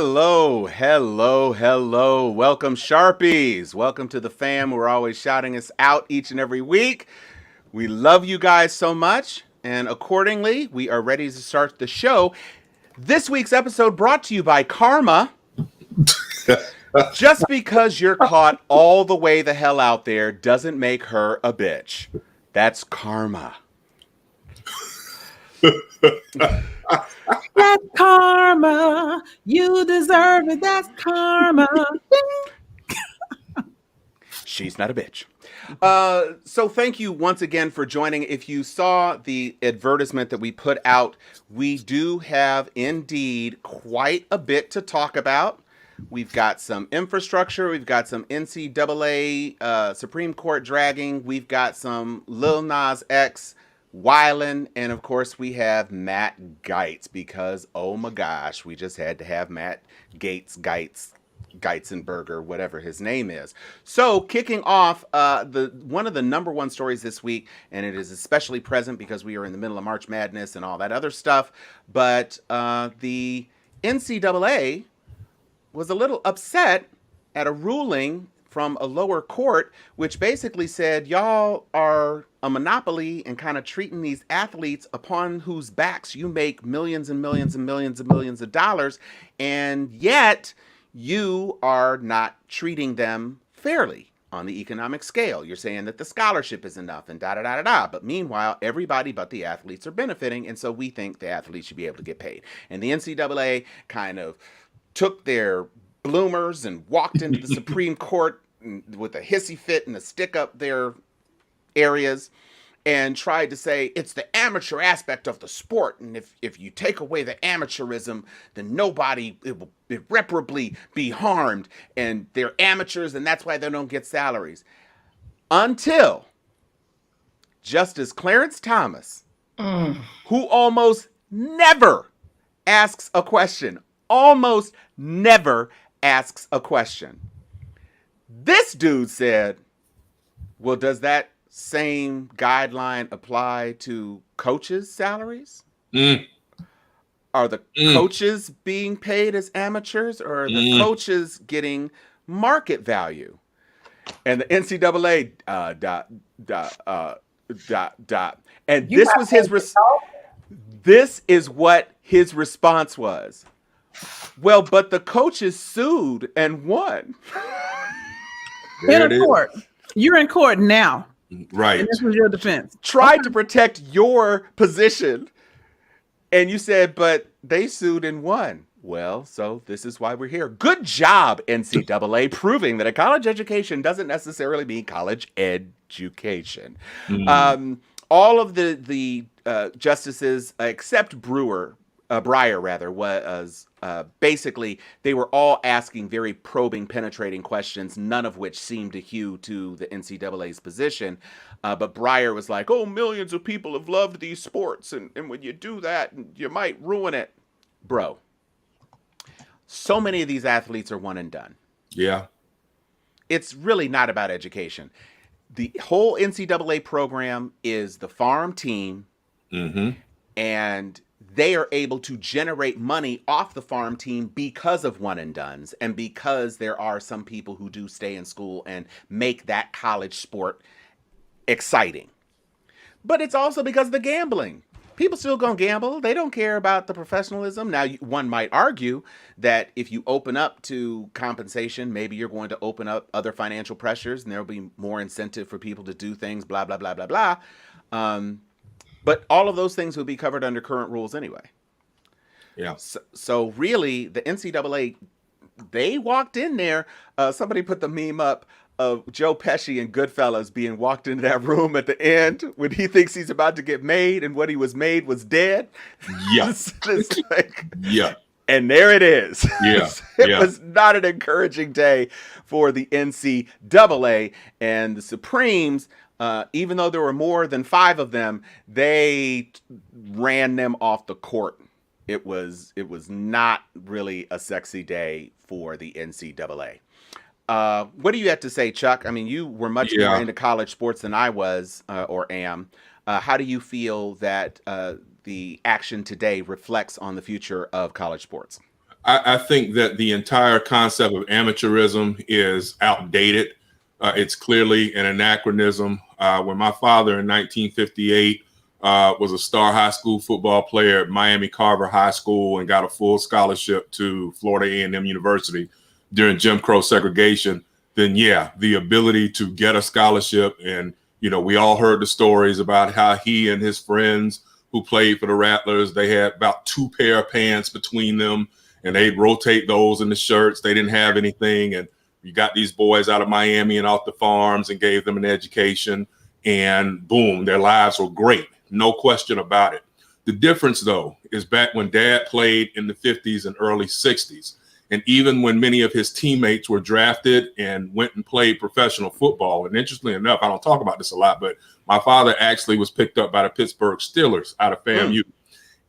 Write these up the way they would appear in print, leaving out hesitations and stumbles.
Hello, hello, hello. Welcome, Sharpies. Welcome to the fam. We're always shouting us out each and every week. We love you guys so much, and accordingly, we are ready to start the show. This week's episode brought to you by Karma. Just because you're caught all the way the hell out there doesn't make her a bitch. That's karma. That's karma. You deserve it. That's karma. She's not a bitch. So thank you once again for joining. If you saw the advertisement that we put out, we do have indeed quite a bit to talk about. We've got some infrastructure. We've got some NCAA Supreme Court dragging. We've got some Lil Nas X, WYLIN, and of course we have Matt Gaetz because, oh my gosh, we just had to have Matt Geitzenberger, whatever his name is. So kicking off one of the number one stories this week, and it is especially present because we are in the middle of March Madness and all that other stuff, but the NCAA was a little upset at a ruling from a lower court, which basically said, y'all are a monopoly and kind of treating these athletes upon whose backs you make millions and millions and millions and millions of dollars, and yet you are not treating them fairly on the economic scale. You're saying that the scholarship is enough and da-da-da-da-da. But meanwhile, everybody but the athletes are benefiting, and so we think the athletes should be able to get paid. And the NCAA kind of took their bloomers and walked into the Supreme Court with a hissy fit and a stick up their areas and tried to say it's the amateur aspect of the sport, and if you take away the amateurism, then nobody will irreparably be harmed, and they're amateurs and that's why they don't get salaries. Until Justice Clarence Thomas, who almost never asks a question, this dude said, well, does that same guideline apply to coaches' salaries? Are the coaches being paid as amateurs, or are the coaches getting market value? And the NCAA And this was this is what his response was. Well, but the coaches sued and won. In a court. You're in court now. Right. And this was your defense. Tried to protect your position. And you said, but they sued and won. Well, so this is why we're here. Good job, NCAA, proving that a college education doesn't necessarily mean college education. All of the justices, except Breyer, was basically, they were all asking very probing, penetrating questions, none of which seemed to hew to the NCAA's position. But Breyer was like, oh, millions of people have loved these sports, and when you do that, you might ruin it. Bro, so many of these athletes are one and done. Yeah. It's really not about education. The whole NCAA program is the farm team, and they are able to generate money off the farm team because of one and dones, and because there are some people who do stay in school and make that college sport exciting. But it's also because of the gambling. People still gonna gamble. They don't care about the professionalism. Now, one might argue that if you open up to compensation, maybe you're going to open up other financial pressures, and there'll be more incentive for people to do things, blah, blah, blah, blah, blah. But all of those things would be covered under current rules anyway. Yeah. So really, the NCAA, they walked in there. Somebody put the meme up of Joe Pesci and Goodfellas being walked into that room at the end when he thinks he's about to get made, and what he was made was dead. Yeah. Yeah. And there it is. Yeah. It was not an encouraging day for the NCAA, and the Supremes. Even though there were more than 5 of them, they ran them off the court. It was not really a sexy day for the NCAA. What do you have to say, Chuck? I mean, you were much more into college sports than I was or am. How do you feel that the action today reflects on the future of college sports? I think that the entire concept of amateurism is outdated. It's clearly an anachronism. When my father in 1958 was a star high school football player at Miami Carver High School and got a full scholarship to Florida A&M University during Jim Crow segregation, then yeah, the ability to get a scholarship. And, we all heard the stories about how he and his friends who played for the Rattlers, they had about 2 pair of pants between them, and they'd rotate those in the shirts. They didn't have anything. And you got these boys out of Miami and off the farms and gave them an education, and boom, their lives were great. No question about it. The difference, though, is back when Dad played in the 50s and early 60s. And even when many of his teammates were drafted and went and played professional football, and interestingly enough, I don't talk about this a lot, but my father actually was picked up by the Pittsburgh Steelers out of FAMU.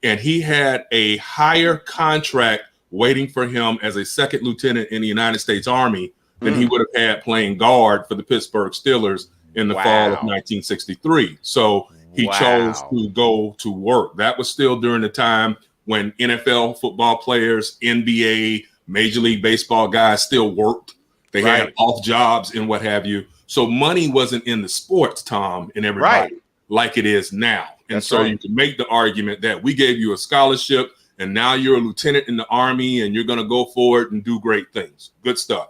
And he had a higher contract waiting for him as a second lieutenant in the United States Army than he would have had playing guard for the Pittsburgh Steelers in the fall of 1963. So he chose to go to work. That was still during the time when NFL football players, NBA, Major League Baseball guys still worked. They had off jobs and what have you. So money wasn't in the sports, Tom, and everybody like it is now. And so you can make the argument that we gave you a scholarship and now you're a lieutenant in the Army and you're going to go forward and do great things. Good stuff.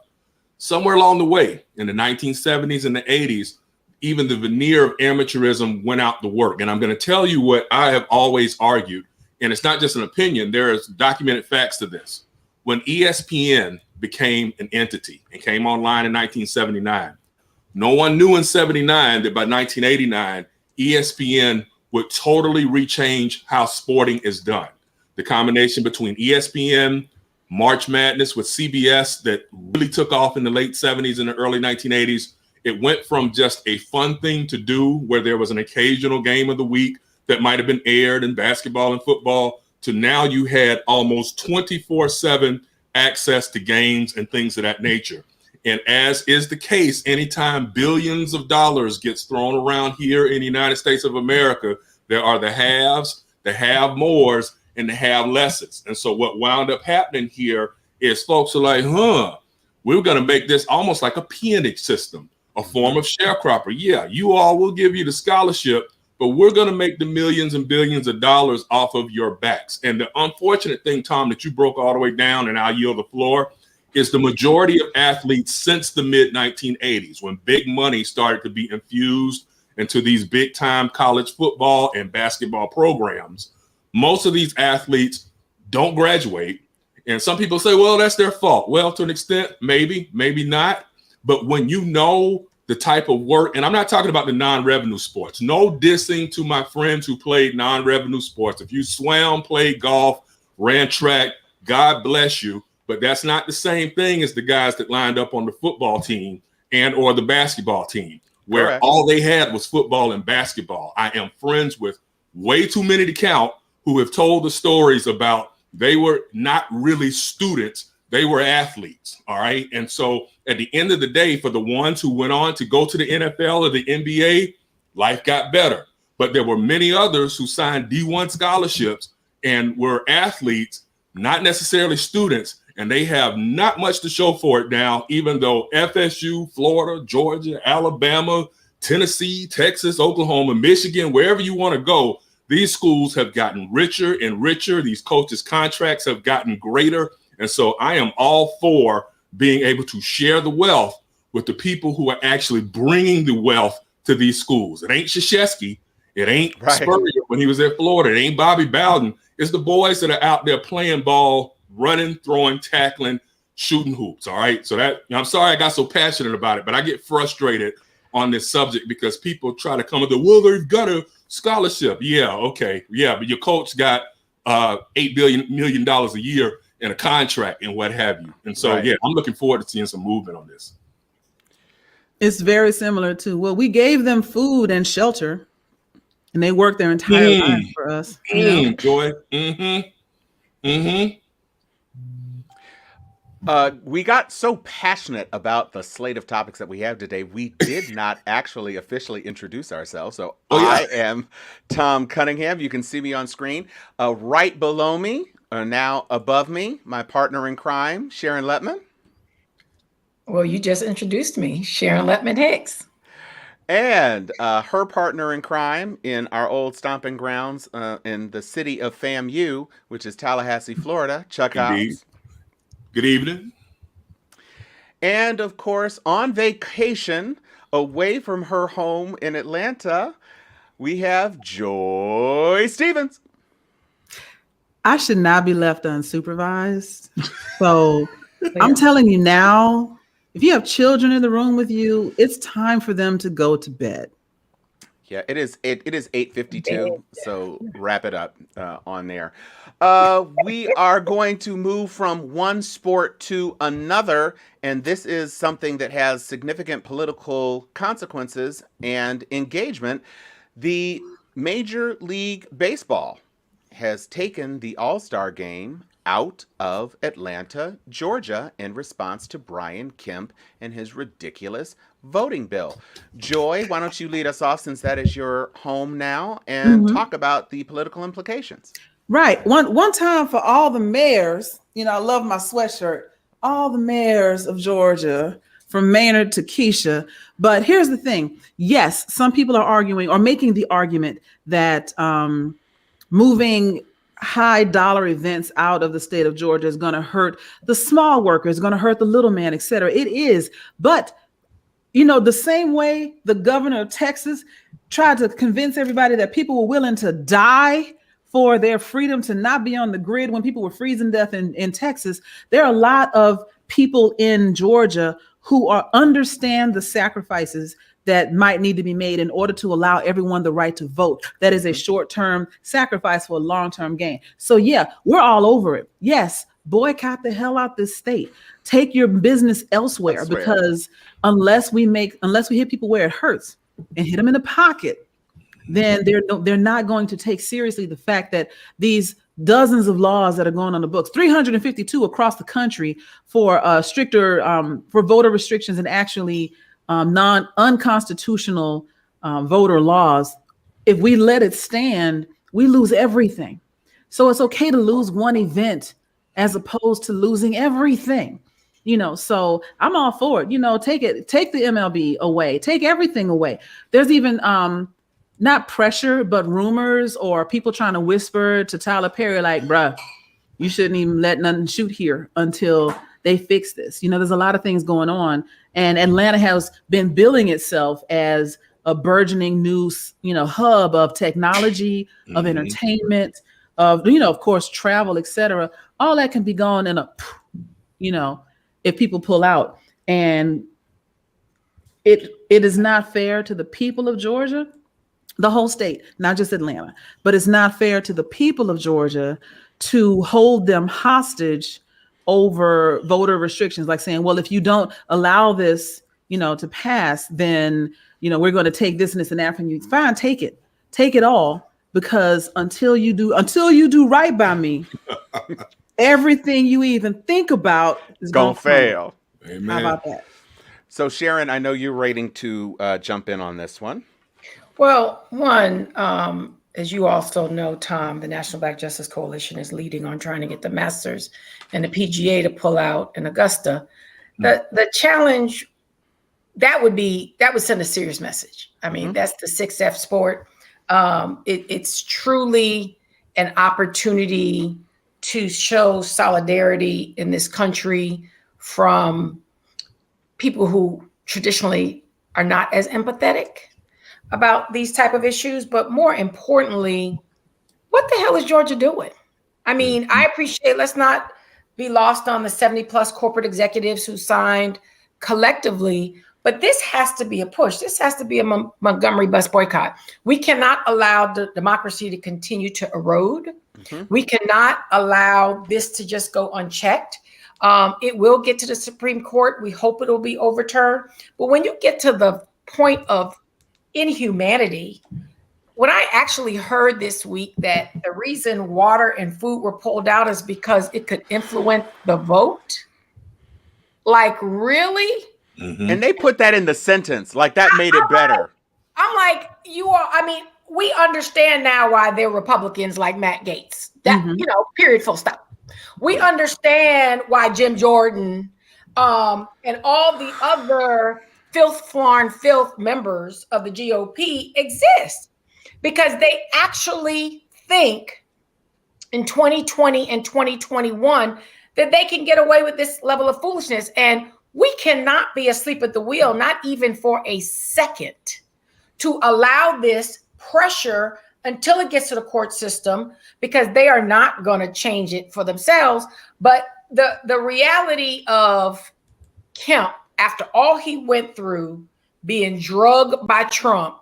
Somewhere along the way in the 1970s and the 80s, even the veneer of amateurism went out the work. And I'm going to tell you what I have always argued, and it's not just an opinion. There is documented facts to this. When ESPN became an entity and came online in 1979, no one knew in 79 that by 1989, ESPN would totally rechange how sporting is done. The combination between ESPN, March Madness with CBS that really took off in the late 70s and the early 1980s, it went from just a fun thing to do where there was an occasional game of the week that might have been aired in basketball and football to now you had almost 24/7 access to games and things of that nature. And as is the case, anytime billions of dollars gets thrown around here in the United States of America, there are the haves, the have-mores, and the have-lesses. And so what wound up happening here is folks are like, we're going to make this almost like a peonage system, a form of sharecropper. Yeah, you all will give you the scholarship, but we're going to make the millions and billions of dollars off of your backs. And the unfortunate thing, Tom, that you broke all the way down, and I'll yield the floor, is the majority of athletes since the mid-1980s, when big money started to be infused into these big-time college football and basketball programs, most of these athletes don't graduate. And some people say, well, that's their fault. Well, to an extent, maybe, maybe not. But when you know the type of work, and I'm not talking about the non-revenue sports. No dissing to my friends who played non-revenue sports. If you swam, played golf, ran track, God bless you. But that's not the same thing as the guys that lined up on the football team and or the basketball team, where all they had was football and basketball. I am friends with way too many to count who have told the stories about they were not really students. They were athletes, all right? And so at the end of the day, for the ones who went on to go to the NFL or the NBA, life got better. But there were many others who signed D1 scholarships and were athletes, not necessarily students, and they have not much to show for it now, even though FSU, Florida, Georgia, Alabama, Tennessee, Texas, Oklahoma, Michigan, wherever you want to go, these schools have gotten richer and richer. These coaches' contracts have gotten greater. And so I am all for being able to share the wealth with the people who are actually bringing the wealth to these schools. It ain't Krzyzewski. It ain't Spurrier when he was at Florida. It ain't Bobby Bowden. It's the boys that are out there playing ball, running, throwing, tackling, shooting hoops. All right. So that, I'm sorry I got so passionate about it, but I get frustrated on this subject because people try to come with the, well, they've got a scholarship. Yeah. Okay. Yeah. But your coach got $8 million a year in a contract and what have you. And so, yeah, I'm looking forward to seeing some movement on this. It's very similar to, well, we gave them food and shelter and they worked their entire life for us. Joy. We got so passionate about the slate of topics that we have today, we did not actually officially introduce ourselves. So I am Tom Cunningham. You can see me on screen. Right below me Now above me, my partner in crime, Sharon Letman. Well, you just introduced me, Sharon Letman Hicks. And her partner in crime in our old stomping grounds in the city of FAMU, which is Tallahassee, Florida, Chuck Indeed. Hobbs. Good evening. And of course, on vacation away from her home in Atlanta, we have Joy Stevens. I should not be left unsupervised. So I'm telling you now, if you have children in the room with you, it's time for them to go to bed. Yeah, it is 8:52, so wrap it up on there. We are going to move from one sport to another, and this is something that has significant political consequences and engagement. The Major League Baseball has taken the All-Star game out of Atlanta, Georgia, in response to Brian Kemp and his ridiculous voting bill. Joy, why don't you lead us off, since that is your home now, and talk about the political implications. Right. One time for all the mayors, I love my sweatshirt, all the mayors of Georgia, from Maynard to Keisha. But here's the thing. Yes, some people are arguing or making the argument that moving high dollar events out of the state of Georgia is going to hurt the small workers, going to hurt the little man, et cetera. It is. But, the same way the governor of Texas tried to convince everybody that people were willing to die for their freedom to not be on the grid when people were freezing to death in Texas, there are a lot of people in Georgia who understand the sacrifices that might need to be made in order to allow everyone the right to vote. That is a short-term sacrifice for a long-term gain. So yeah, we're all over it. Yes, boycott the hell out this state. Take your business elsewhere, because unless we hit people where it hurts and hit them in the pocket, then they're not going to take seriously the fact that these dozens of laws that are going on the books, 352 across the country for stricter for voter restrictions and actually unconstitutional voter laws. If we let it stand, we lose everything. So it's okay to lose one event as opposed to losing everything. So I'm all for it. Take the MLB away, take everything away. There's even not pressure, but rumors or people trying to whisper to Tyler Perry, like, bruh, you shouldn't even let nothing shoot here until they fix this. There's a lot of things going on, and Atlanta has been billing itself as a burgeoning new, hub of technology, of entertainment, of course, travel, et cetera. All that can be gone in if people pull out. And it is not fair to the people of Georgia, the whole state, not just Atlanta, but it's not fair to the people of Georgia to hold them hostage over voter restrictions, like saying, well, if you don't allow this, to pass, then, we're going to take this and this and that from you. Fine, take it all, because until you do right by me, everything you even think about is going to fail. Amen. How about that? So Sharon, I know you're waiting to jump in on this one. Well, one, as you also know, Tom, the National Black Justice Coalition is leading on trying to get the Masters and the PGA to pull out in Augusta. The challenge, that would send a serious message. I mean, that's the 6F sport. It's truly an opportunity to show solidarity in this country from people who traditionally are not as empathetic about these type of issues. But more importantly, what the hell is Georgia doing? I mean, I appreciate, let's not be lost on the 70 plus corporate executives who signed collectively, but this has to be a push. This has to be a Montgomery bus boycott. We cannot allow the democracy to continue to erode. We cannot allow this to just go unchecked. It will get to the Supreme Court. We hope it will be overturned. But when you get to the point of inhumanity, when I actually heard this week that the reason water and food were pulled out is because it could influence the vote, like, really? And they put that in the sentence, like that made it better. I'm like, you are, I mean, we understand now why they're Republicans like Matt Gaetz. That, period, full stop. We understand why Jim Jordan and all the other filth members of the GOP exist, because they actually think in 2020 and 2021 that they can get away with this level of foolishness. And we cannot be asleep at the wheel, not even for a second, to allow this pressure until it gets to the court system, because they are not going to change it for themselves. But the reality of Kemp, after all he went through, being drugged by Trump,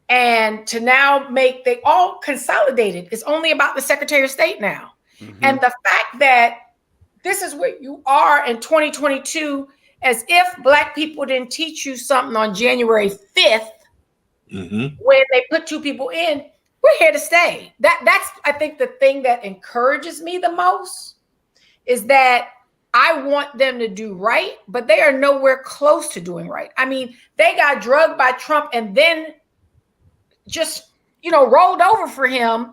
and to now they all consolidated. It's only about the Secretary of State now. And the fact that this is where you are in 2022, as if Black people didn't teach you something on January 5th, when they put two people in. We're here to stay. That's, I think, the thing that encourages me the most, is that I want them to do right, but they are nowhere close to doing right. I mean, they got drugged by Trump and then just, rolled over for him.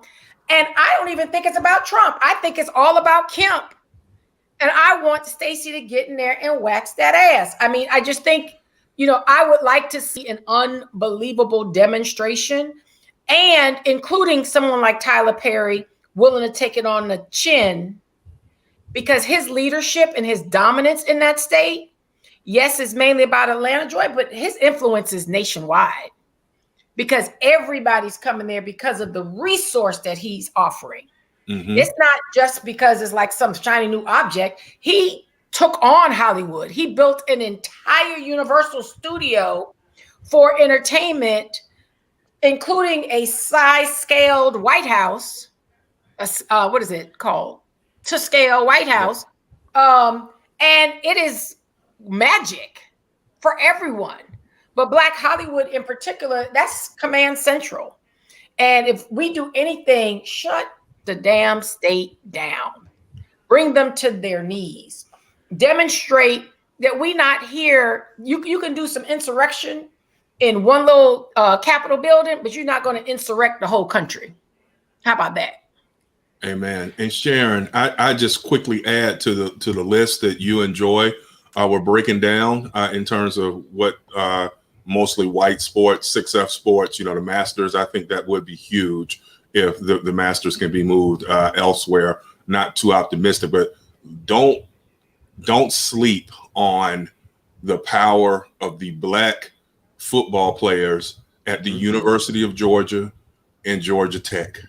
And I don't even think it's about Trump. I think it's all about Kemp. And I want Stacey to get in there and wax that ass. I mean, I just think, I would like to see an unbelievable demonstration, and including someone like Tyler Perry willing to take it on the chin, because his leadership and his dominance in that state, yes, is mainly about Atlanta, Joy, but his influence is nationwide, because everybody's coming there because of the resource that he's offering. It's not just because it's like some shiny new object. He took on Hollywood. He built an entire Universal studio for entertainment, including a size-scaled White House. What is it called? To scale White House. And it is magic for everyone. But Black Hollywood in particular, that's command central. And if we do anything, shut the damn state down. Bring them to their knees. Demonstrate that we not here. You can do some insurrection in one little Capitol building, but you're not going to insurrect the whole country. How about that? Amen. And Sharon, I just quickly add to the list that you enjoy. We're breaking down in terms of what mostly white sports, 6F sports, the Masters. I think that would be huge if the Masters can be moved elsewhere. Not too optimistic, but don't sleep on the power of the Black football players at the University of Georgia and Georgia Tech.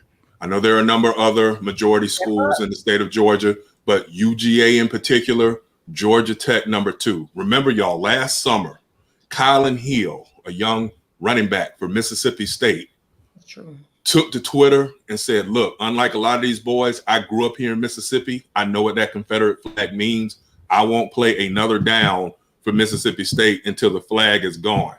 I know there are a number of other majority schools in the state of Georgia, but UGA in particular, Georgia Tech #2. Remember, y'all, last summer, Kylan Hill, a young running back for Mississippi State, took to Twitter and said, look, unlike a lot of these boys, I grew up here in Mississippi. I know what that Confederate flag means. I won't play another down for Mississippi State until the flag is gone.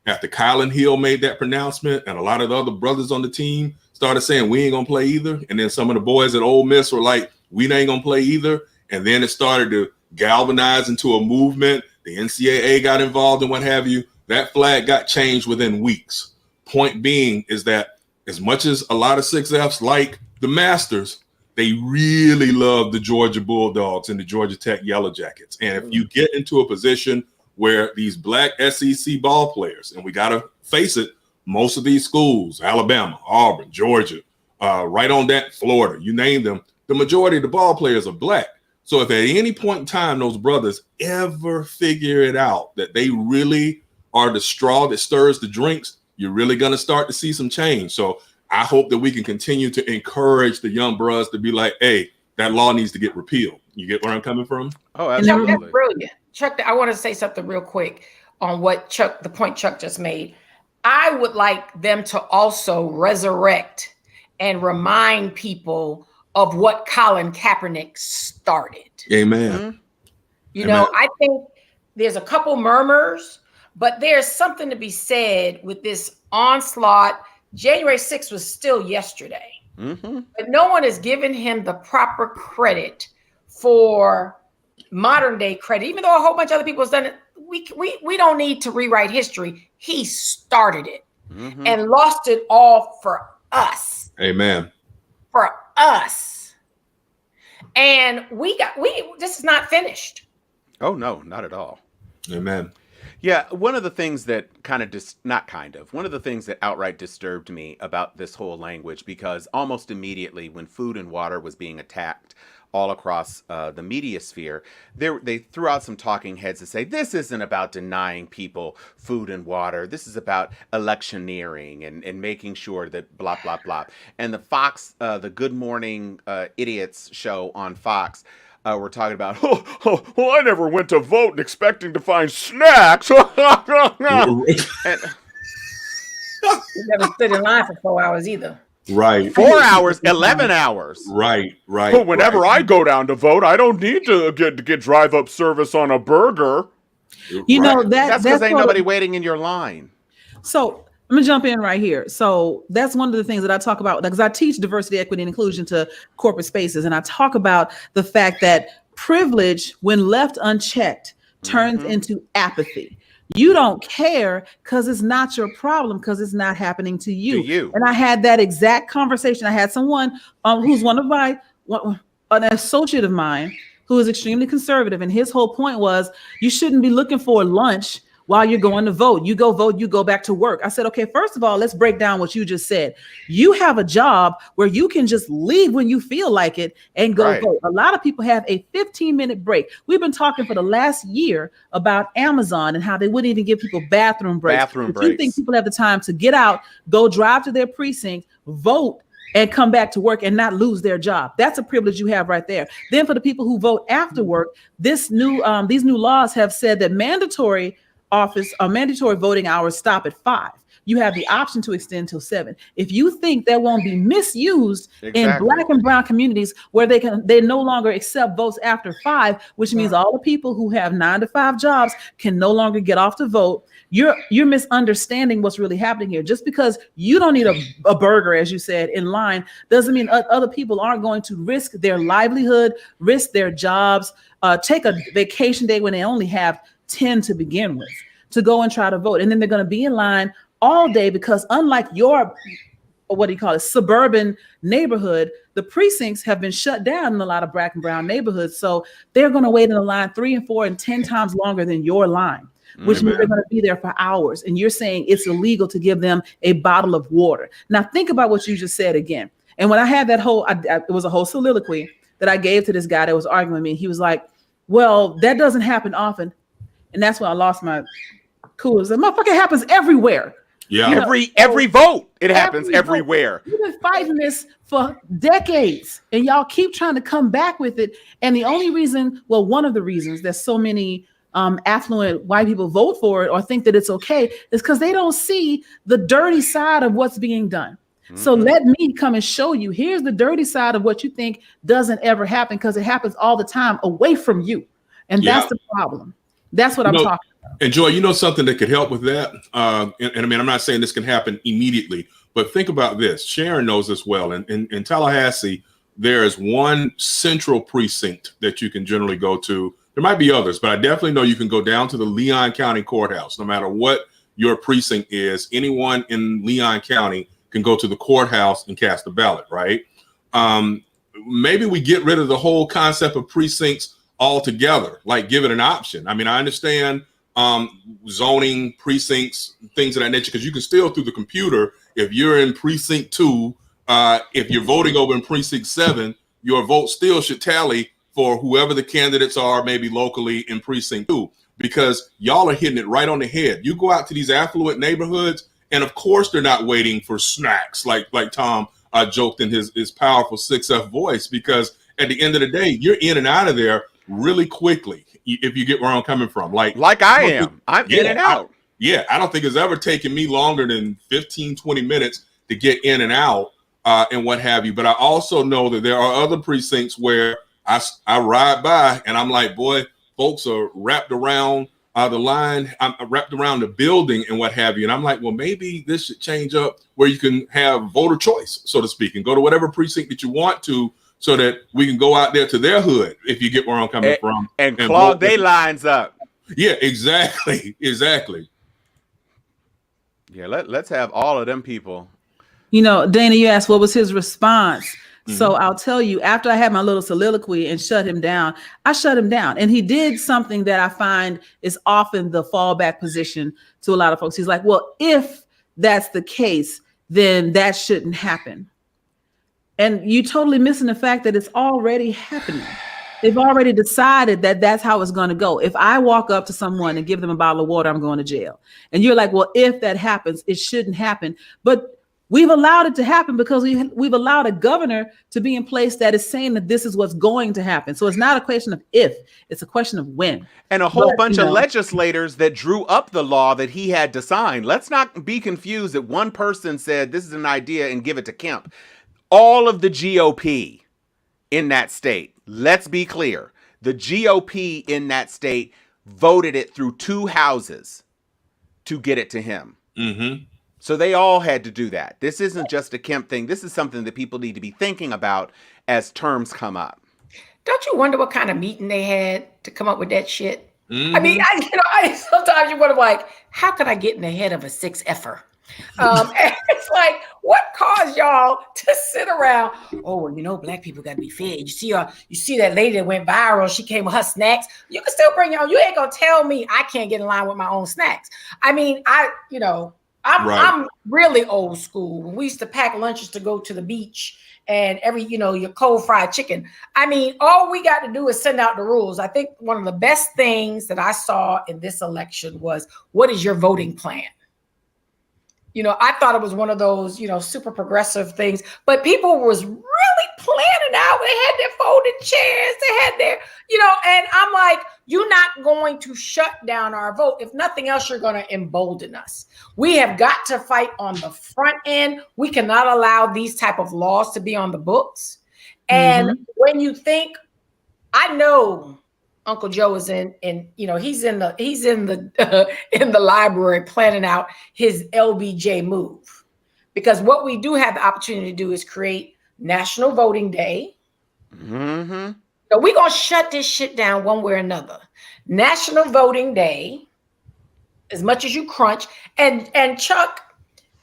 After Kylan Hill made that pronouncement, and a lot of the other brothers on the team started saying, we ain't going to play either. And then some of the boys at Ole Miss were like, we ain't going to play either. And then it started to galvanize into a movement. The NCAA got involved and what have you. That flag got changed within weeks. Point being is that as much as a lot of 6Fs like the Masters, they really love the Georgia Bulldogs and the Georgia Tech Yellow Jackets. And if you get into a position where these Black SEC ball players, and we got to face it, most of these schools, Alabama, Auburn, Georgia, right on that, Florida, you name them, the majority of the ball players are Black. So if at any point in time those brothers ever figure it out that they really are the straw that stirs the drinks, you're really going to start to see some change. So I hope that we can continue to encourage the young bros to be like, hey, that law needs to get repealed. You get where I'm coming from? Oh, absolutely. That's brilliant. Chuck, I want to say something real quick on what the point Chuck just made. I would like them to also resurrect and remind people of what Colin Kaepernick started. Amen. Amen. I think there's a couple murmurs, but there's something to be said with this onslaught. January 6th was still yesterday, but no one is giving him the proper credit for modern day credit, even though a whole bunch of other people have done it. We don't need to rewrite history. He started it. and lost it all for us. Amen. For us. And this is not finished. Oh, no, not at all. Amen. Yeah, one of the things that one of the things that outright disturbed me about this whole language, because almost immediately when food and water was being attacked all across the media sphere, they threw out some talking heads to say, this isn't about denying people food and water. This is about electioneering and making sure that blah, blah, blah. And the Fox, the Good Morning Idiots show on Fox, we're talking about, well, I never went to vote expecting to find snacks. And, You never stood in line for 4 hours either. Right. 4 hours, 11 hours. Right. But whenever I go down to vote, I don't need to get drive-up service on a burger. You know, That's because ain't nobody waiting in your line. So I'm gonna jump in right here. So that's one of the things that I talk about, because I teach diversity, equity, and inclusion to corporate spaces. And I talk about the fact that privilege, when left unchecked, turns into apathy. You don't care because it's not your problem, because it's not happening to you. And I had that exact conversation. I had someone who's an associate of mine who is extremely conservative. And his whole point was, you shouldn't be looking for lunch while you're going to vote. You go vote, you go back to work. I said, okay, first of all, let's break down what you just said. You have a job where you can just leave when you feel like it and go vote. A lot of people have a 15-minute break. We've been talking for the last year about Amazon and how they wouldn't even give people bathroom breaks. You think people have the time to get out, go drive to their precinct, vote, and come back to work and not lose their job? That's a privilege you have right there. Then for the people who vote after work, these new laws have said that mandatory voting hours stop at 5. You have the option to extend till 7. If you think that won't be misused in Black and brown communities where they no longer accept votes after 5, which means all the people who have 9-to-5 jobs can no longer get off to vote, you're misunderstanding what's really happening here. Just because you don't need a burger, as you said, in line, doesn't mean other people aren't going to risk their livelihood, risk their jobs, take a vacation day when they only have 10 to begin with, to go and try to vote. And then they're going to be in line all day, because unlike your, suburban neighborhood, the precincts have been shut down in a lot of Black and brown neighborhoods. So they're going to wait in a line 3 and 4 and 10 times longer than your line, which means they're going to be there for hours. And you're saying it's illegal to give them a bottle of water. Now think about what you just said again. And when I had that it was a whole soliloquy that I gave to this guy that was arguing with me. He was like, well, that doesn't happen often. And that's when I lost my cool. The motherfucker happens everywhere. Yeah. Every vote, it happens everywhere. We've been fighting this for decades, and y'all keep trying to come back with it. And the only reason, one of the reasons that so many affluent white people vote for it or think that it's okay is because they don't see the dirty side of what's being done. So let me come and show you, here's the dirty side of what you think doesn't ever happen, because it happens all the time away from you. And that's the problem. That's what I'm talking about. And Joy, something that could help with that. And I mean, I'm not saying this can happen immediately, but think about this. Sharon knows this well. In Tallahassee, there is one central precinct that you can generally go to. There might be others, but I definitely know you can go down to the Leon County Courthouse. No matter what your precinct is, anyone in Leon County can go to the courthouse and cast a ballot, right? Maybe we get rid of the whole concept of precincts altogether, like give it an option. I mean, I understand zoning, precincts, things of that nature, because you can still through the computer, if you're in precinct 2, if you're voting over in precinct 7, your vote still should tally for whoever the candidates are, maybe locally in precinct 2, because y'all are hitting it right on the head. You go out to these affluent neighborhoods, and of course they're not waiting for snacks, like Tom joked in his powerful 6F voice, because at the end of the day, you're in and out of there really quickly, if you get where I'm coming from. Like I am. I'm in and out. I don't think it's ever taken me longer than 15, 20 minutes to get in and out and what have you. But I also know that there are other precincts where I ride by and I'm like, boy, folks are wrapped around the line, I'm wrapped around the building and what have you. And I'm like, well, maybe this should change up where you can have voter choice, so to speak, and go to whatever precinct that you want to, so that we can go out there to their hood, if you get where I'm coming from. And clog their lines up. Yeah, exactly. Yeah, let's have all of them people. You know, Dana, you asked what was his response. Mm-hmm. So I'll tell you, after I had my little soliloquy and shut him down, I shut him down. And he did something that I find is often the fallback position to a lot of folks. He's like, well, if that's the case, then that shouldn't happen. And you totally missing the fact that it's already happening. They've already decided that that's how it's going to go. If I walk up to someone and give them a bottle of water, I'm going to jail. And you're like, well, if that happens, it shouldn't happen. But we've allowed it to happen because we've allowed a governor to be in place that is saying that this is what's going to happen. So it's not a question of if, it's a question of when. And a whole bunch of legislators that drew up the law that he had to sign. Let's not be confused that one person said this is an idea and give it to Kemp. All of the GOP in that state, let's be clear, the GOP in that state voted it through 2 houses to get it to him. Mm-hmm. So they all had to do that. This isn't just a Kemp thing. This is something that people need to be thinking about as terms come up. Don't you wonder what kind of meeting they had to come up with that shit? Mm-hmm. I mean, I sometimes you wonder, like, how could I get in the head of a 6F'er? And it's like, what caused y'all to sit around? Oh, well, you know, black people got to be fed. You see that lady that went viral. She came with her snacks. You can still bring your own. You ain't gonna tell me I can't get in line with my own snacks. I mean, I'm really old school. When we used to pack lunches to go to the beach and your cold fried chicken. I mean, all we got to do is send out the rules. I think one of the best things that I saw in this election was, what is your voting plan? I thought it was one of those, super progressive things, but people was really planning out. They had their folding chairs, they had their, and I'm like, you're not going to shut down our vote. If nothing else, you're going to embolden us. We have got to fight on the front end. We cannot allow these type of laws to be on the books. And when you think, I know Uncle Joe is he's in the library planning out his LBJ move, because what we do have the opportunity to do is create National Voting Day. Mm-hmm. So we're gonna shut this shit down one way or another. National Voting Day, as much as you crunch, and Chuck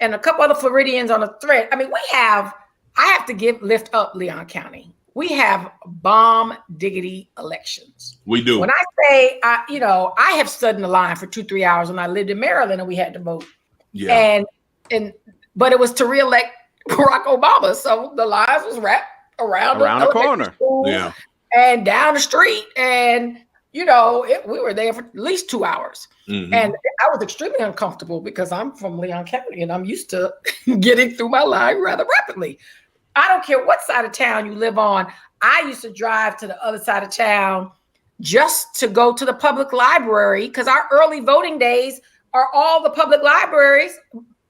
and a couple other Floridians on a thread. I mean, I have to lift up Leon County. We have bomb diggity elections. We do. When I say, I have stood in the line for 2-3 hours when I lived in Maryland and we had to vote. Yeah. But it was to reelect Barack Obama. So the lines was wrapped around the corner. Yeah. And down the street. And, we were there for at least 2 hours. Mm-hmm. And I was extremely uncomfortable because I'm from Leon County and I'm used to getting through my line rather rapidly. I don't care what side of town you live on. I used to drive to the other side of town just to go to the public library, because our early voting days are all the public libraries.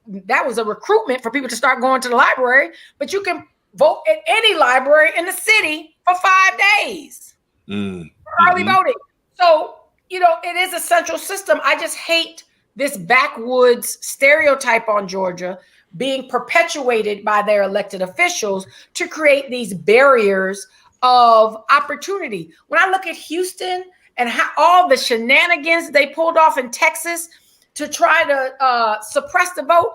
That was a recruitment for people to start going to the library, but you can vote at any library in the city for 5 days. Early voting. So, it is a central system. I just hate this backwoods stereotype on Georgia being perpetuated by their elected officials to create these barriers of opportunity. When I look at Houston and how all the shenanigans they pulled off in Texas to try to suppress the vote,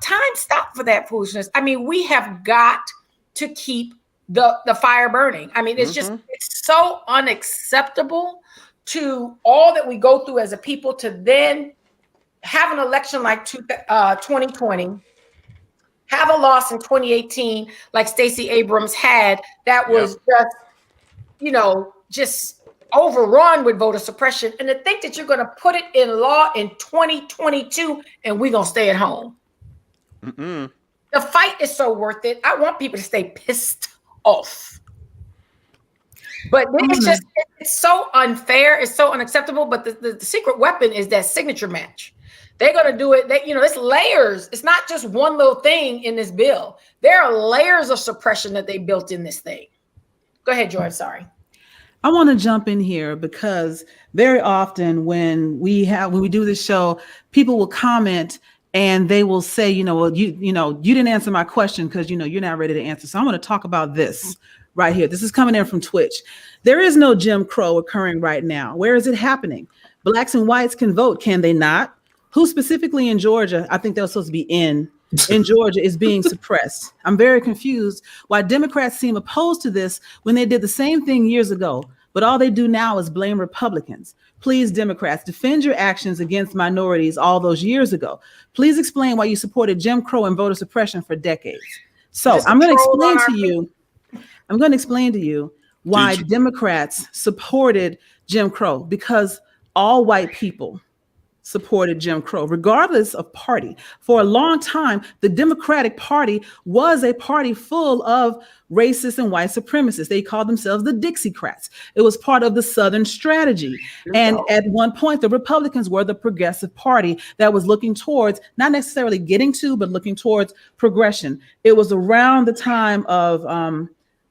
time stop for that foolishness. I mean, we have got to keep the fire burning. I mean, it's it's so unacceptable to all that we go through as a people to then have an election like 2020, have a loss in 2018 like Stacey Abrams had, that was just overrun with voter suppression, and to think that you're going to put it in law in 2022 and we're going to stay at home. The fight is so worth it. I want people to stay pissed off. But it's so unfair. It's so unacceptable. But the secret weapon is that signature match. They're going to do it. It's layers. It's not just one little thing in this bill. There are layers of suppression that they built in this thing. Go ahead, George. Sorry. I want to jump in here because very often when we do this show, people will comment and they will say, well, you didn't answer my question because, you're not ready to answer. So I'm going to talk about this right here. This is coming in from Twitch. There is no Jim Crow occurring right now. Where is it happening? Blacks and whites can vote, can they not? who specifically in Georgia, I think that was supposed to be in Georgia, is being suppressed. I'm very confused why Democrats seem opposed to this when they did the same thing years ago, but all they do now is blame Republicans. Please, Democrats, defend your actions against minorities all those years ago. Please explain why you supported Jim Crow and voter suppression for decades. So I'm going to explain to you why Democrats supported Jim Crow, because all white people supported Jim Crow, regardless of party. For a long time, the Democratic Party was a party full of racist and white supremacists. They called themselves the Dixiecrats. It was part of the Southern strategy. And at one point, the Republicans were the progressive party that was looking towards, not necessarily getting to, but looking towards progression. It was around the time of,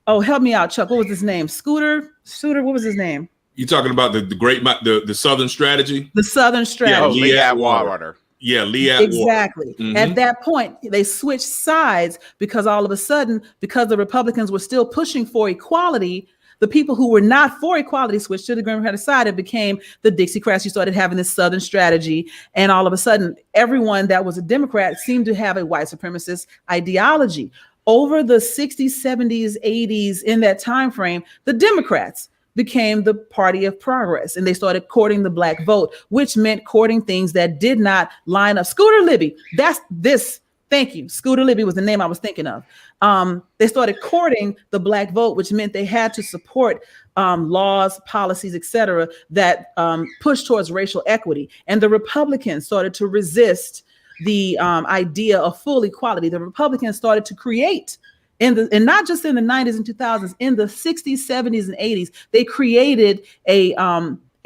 help me out, Chuck. What was his name? Scooter, what was his name? You talking about the Southern strategy? The Southern strategy. Yeah, Lee Atwater. Yeah, Lee Atwater. Exactly. Mm-hmm. At that point, they switched sides because all of a sudden, because the Republicans were still pushing for equality, the people who were not for equality switched to the Democratic side. It became the Dixiecrats. You started having this Southern strategy. And all of a sudden, everyone that was a Democrat seemed to have a white supremacist ideology. Over the 60s, 70s, 80s, in that time frame, the Democrats became the party of progress, and they started courting the black vote, which meant courting things that did not line up. Scooter Libby, thank you. Scooter Libby was the name I was thinking of. They started courting the black vote, which meant they had to support laws, policies, etc., that pushed towards racial equity. And the Republicans started to resist the idea of full equality. The Republicans started to create, and not just in the 90s and 2000s, in the 60s, 70s, and 80s, they created a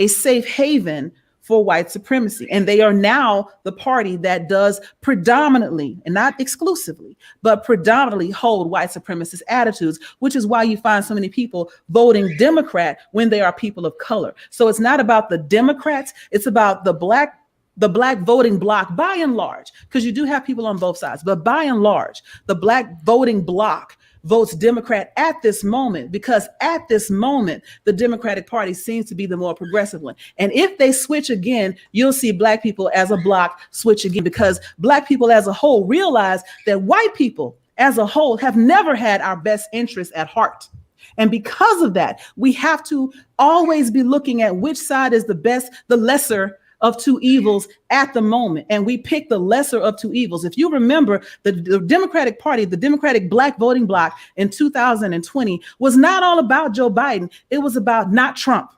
safe haven for white supremacy. And they are now the party that does predominantly, and not exclusively, but predominantly hold white supremacist attitudes, which is why you find so many people voting Democrat when they are people of color. So it's not about the Democrats, it's about the black voting bloc, by and large, because you do have people on both sides, but by and large, the black voting bloc votes Democrat at this moment, because at this moment, the Democratic Party seems to be the more progressive one. And if they switch again, you'll see black people as a bloc switch again, because black people as a whole realize that white people as a whole have never had our best interests at heart. And because of that, we have to always be looking at which side is the best, the lesser of two evils at the moment. And we pick the lesser of two evils. If you remember, the Democratic Party, the Democratic Black voting bloc in 2020 was not all about Joe Biden. It was about not Trump.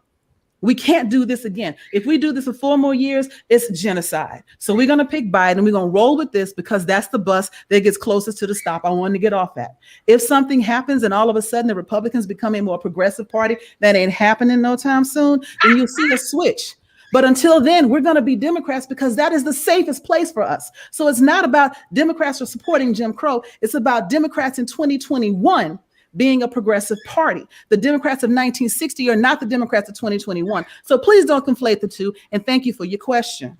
We can't do this again. If we do this for 4 more years, it's genocide. So we're going to pick Biden. We're going to roll with this because that's the bus that gets closest to the stop I wanted to get off at. If something happens and all of a sudden the Republicans become a more progressive party, that ain't happening no time soon, then you'll see a switch. But until then, we're going to be Democrats because that is the safest place for us. So it's not about Democrats are supporting Jim Crow. It's about Democrats in 2021 being a progressive party. The Democrats of 1960 are not the Democrats of 2021. So please don't conflate the two. And thank you for your question.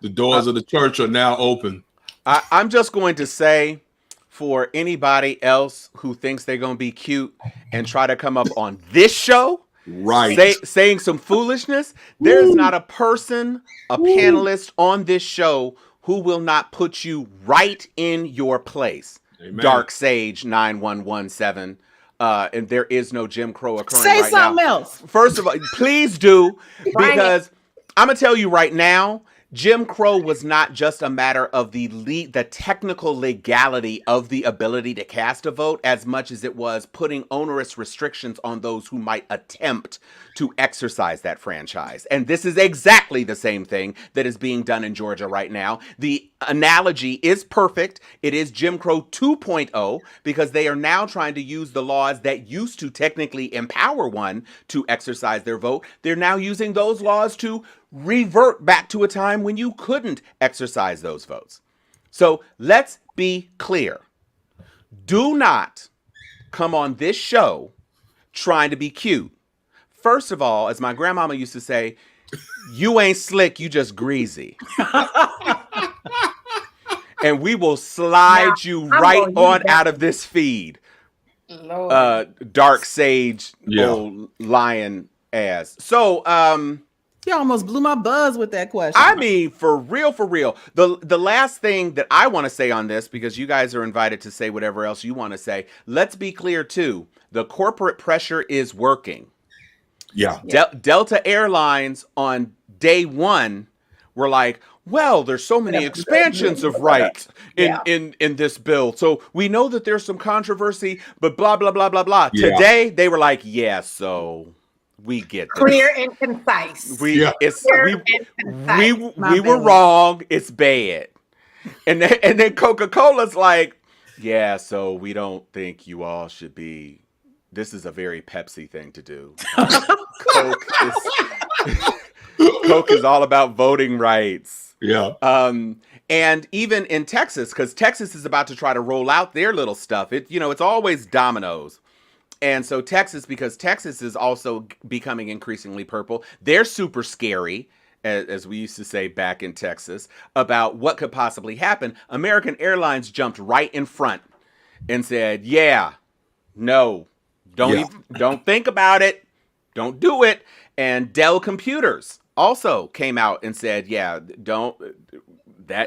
The doors of the church are now open. I'm just going to say, for anybody else who thinks they're going to be cute and try to come up on this show, right, saying some foolishness, there's not a person, a panelist on this show who will not put you right in your place. Amen. Dark Sage 9117. And there is no Jim Crow occurring right now. Say something else. First of all, please do, because I'm gonna tell you right now, Jim Crow was not just a matter of the technical legality of the ability to cast a vote, as much as it was putting onerous restrictions on those who might attempt to exercise that franchise. And this is exactly the same thing that is being done in Georgia right now. The analogy is perfect. It is Jim Crow 2.0, because they are now trying to use the laws that used to technically empower one to exercise their vote. They're now using those laws to revert back to a time when you couldn't exercise those votes. So let's be clear. Do not come on this show trying to be cute. First of all, as my grandmama used to say, you ain't slick, you just greasy. And we will slide you right on out of this feed. Dark Sage, old lion ass. So, You almost blew my buzz with that question. I mean, for real, for real. The last thing that I want to say on this, because you guys are invited to say whatever else you want to say, let's be clear too. The corporate pressure is working. Yeah. Delta Airlines on day one were like, well, there's so many expansions of rights in this bill. So we know that there's some controversy, but blah, blah, blah, blah, blah. Yeah. Today, they were like, yeah, so we get this. Clear and concise. We My were bad. wrong. It's bad. And then Coca-Cola's like, yeah, so we don't think you all should be. This is a very Pepsi thing to do. Coke is all about voting rights. Yeah. And even in Texas, because Texas is about to try to roll out their little stuff. It's always dominoes. And so Texas, because Texas is also becoming increasingly purple, they're super scary, as we used to say back in Texas, about what could possibly happen. American Airlines jumped right in front and said, yeah, no, don't think about it. Don't do it. And Dell Computers also came out and said, yeah,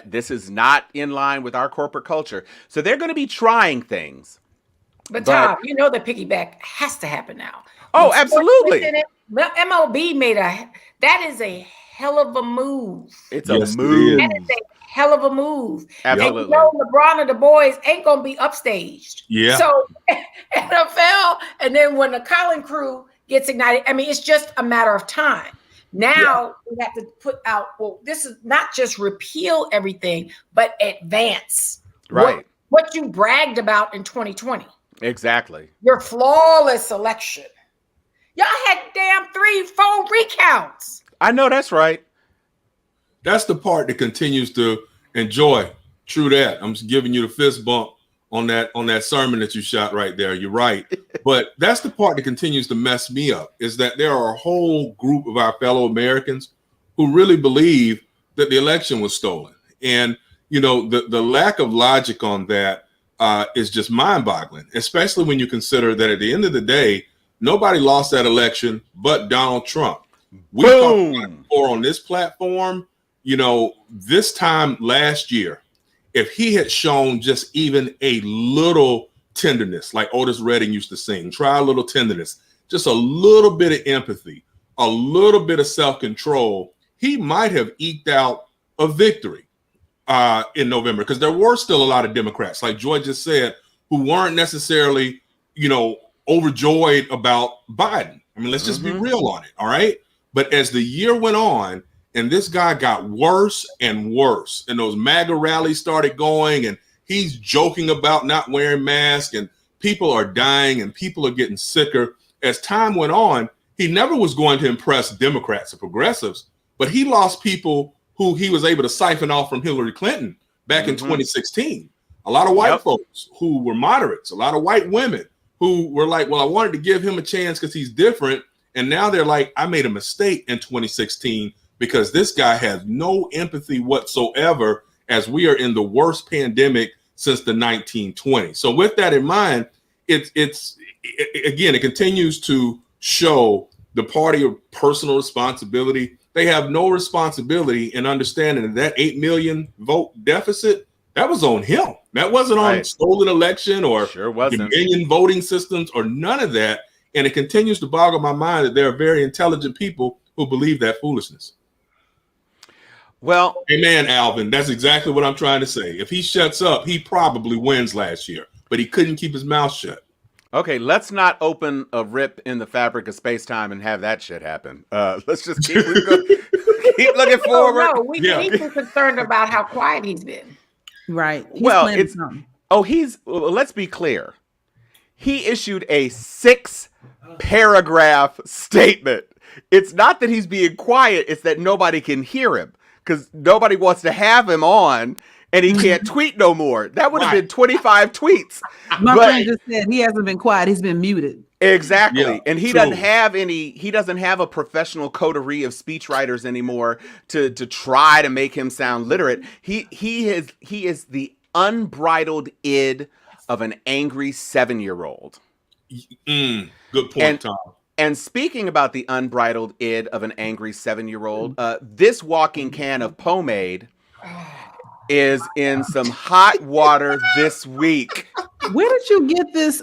this is not in line with our corporate culture. So they're going to be trying things. But Tom, you know the piggyback has to happen now. Oh, absolutely. MLB that is a hell of a move. It's a move. That is a hell of a move. Absolutely. And LeBron and the boys ain't gonna be upstaged. Yeah. So NFL, and then when the Colin crew gets ignited, I mean, it's just a matter of time. Now we have to put out, well, this is not just repeal everything, but advance. Right. What you bragged about in 2020. Exactly. Your flawless election. Y'all had damn 3-4 recounts. I know that's right. That's the part that continues to enjoy. True that. I'm just giving you the fist bump on that sermon that you shot right there. You're right. But that's the part that continues to mess me up, is that there are a whole group of our fellow Americans who really believe that the election was stolen. And, the lack of logic on that is just mind-boggling, especially when you consider that at the end of the day, nobody lost that election but Donald Trump. We talked about before on this platform, this time last year, if he had shown just even a little tenderness, like Otis Redding used to sing, try a little tenderness, just a little bit of empathy, a little bit of self-control, he might have eked out a victory in November, because there were still a lot of Democrats, like Joy just said, who weren't necessarily, overjoyed about Biden. I mean, let's just be real on it. All right. But as the year went on and this guy got worse and worse, and those MAGA rallies started going, and he's joking about not wearing masks, and people are dying and people are getting sicker. As time went on, he never was going to impress Democrats or progressives, but he lost people who he was able to siphon off from Hillary Clinton back in 2016. A lot of white folks who were moderates, a lot of white women who were like, well, I wanted to give him a chance because he's different. And now they're like, I made a mistake in 2016 because this guy has no empathy whatsoever, as we are in the worst pandemic since the 1920s. So with that in mind, it continues to show the party of personal responsibility. They have no responsibility in understanding that 8 million vote deficit, that was on him. That wasn't on stolen election or Dominion voting systems or none of that. And it continues to boggle my mind that there are very intelligent people who believe that foolishness. Well, amen, Alvin. That's exactly what I'm trying to say. If he shuts up, he probably wins last year, but he couldn't keep his mouth shut. Okay, let's not open a rip in the fabric of space-time and have that shit happen. Let's just keep looking forward. No, we've been concerned about how quiet he's been. Right. Let's be clear. He issued a 6-paragraph statement. It's not that he's being quiet, it's that nobody can hear him because nobody wants to have him on. And he can't tweet no more. That would have been 25 tweets. My friend just said he hasn't been quiet. He's been muted. Exactly. Yeah, and he doesn't have a professional coterie of speechwriters anymore to try to make him sound literate. He is the unbridled id of an angry 7-year-old. Good point, Tom. And speaking about the unbridled id of an angry 7-year-old, this walking can of pomade is in some hot water this week. Where did you get this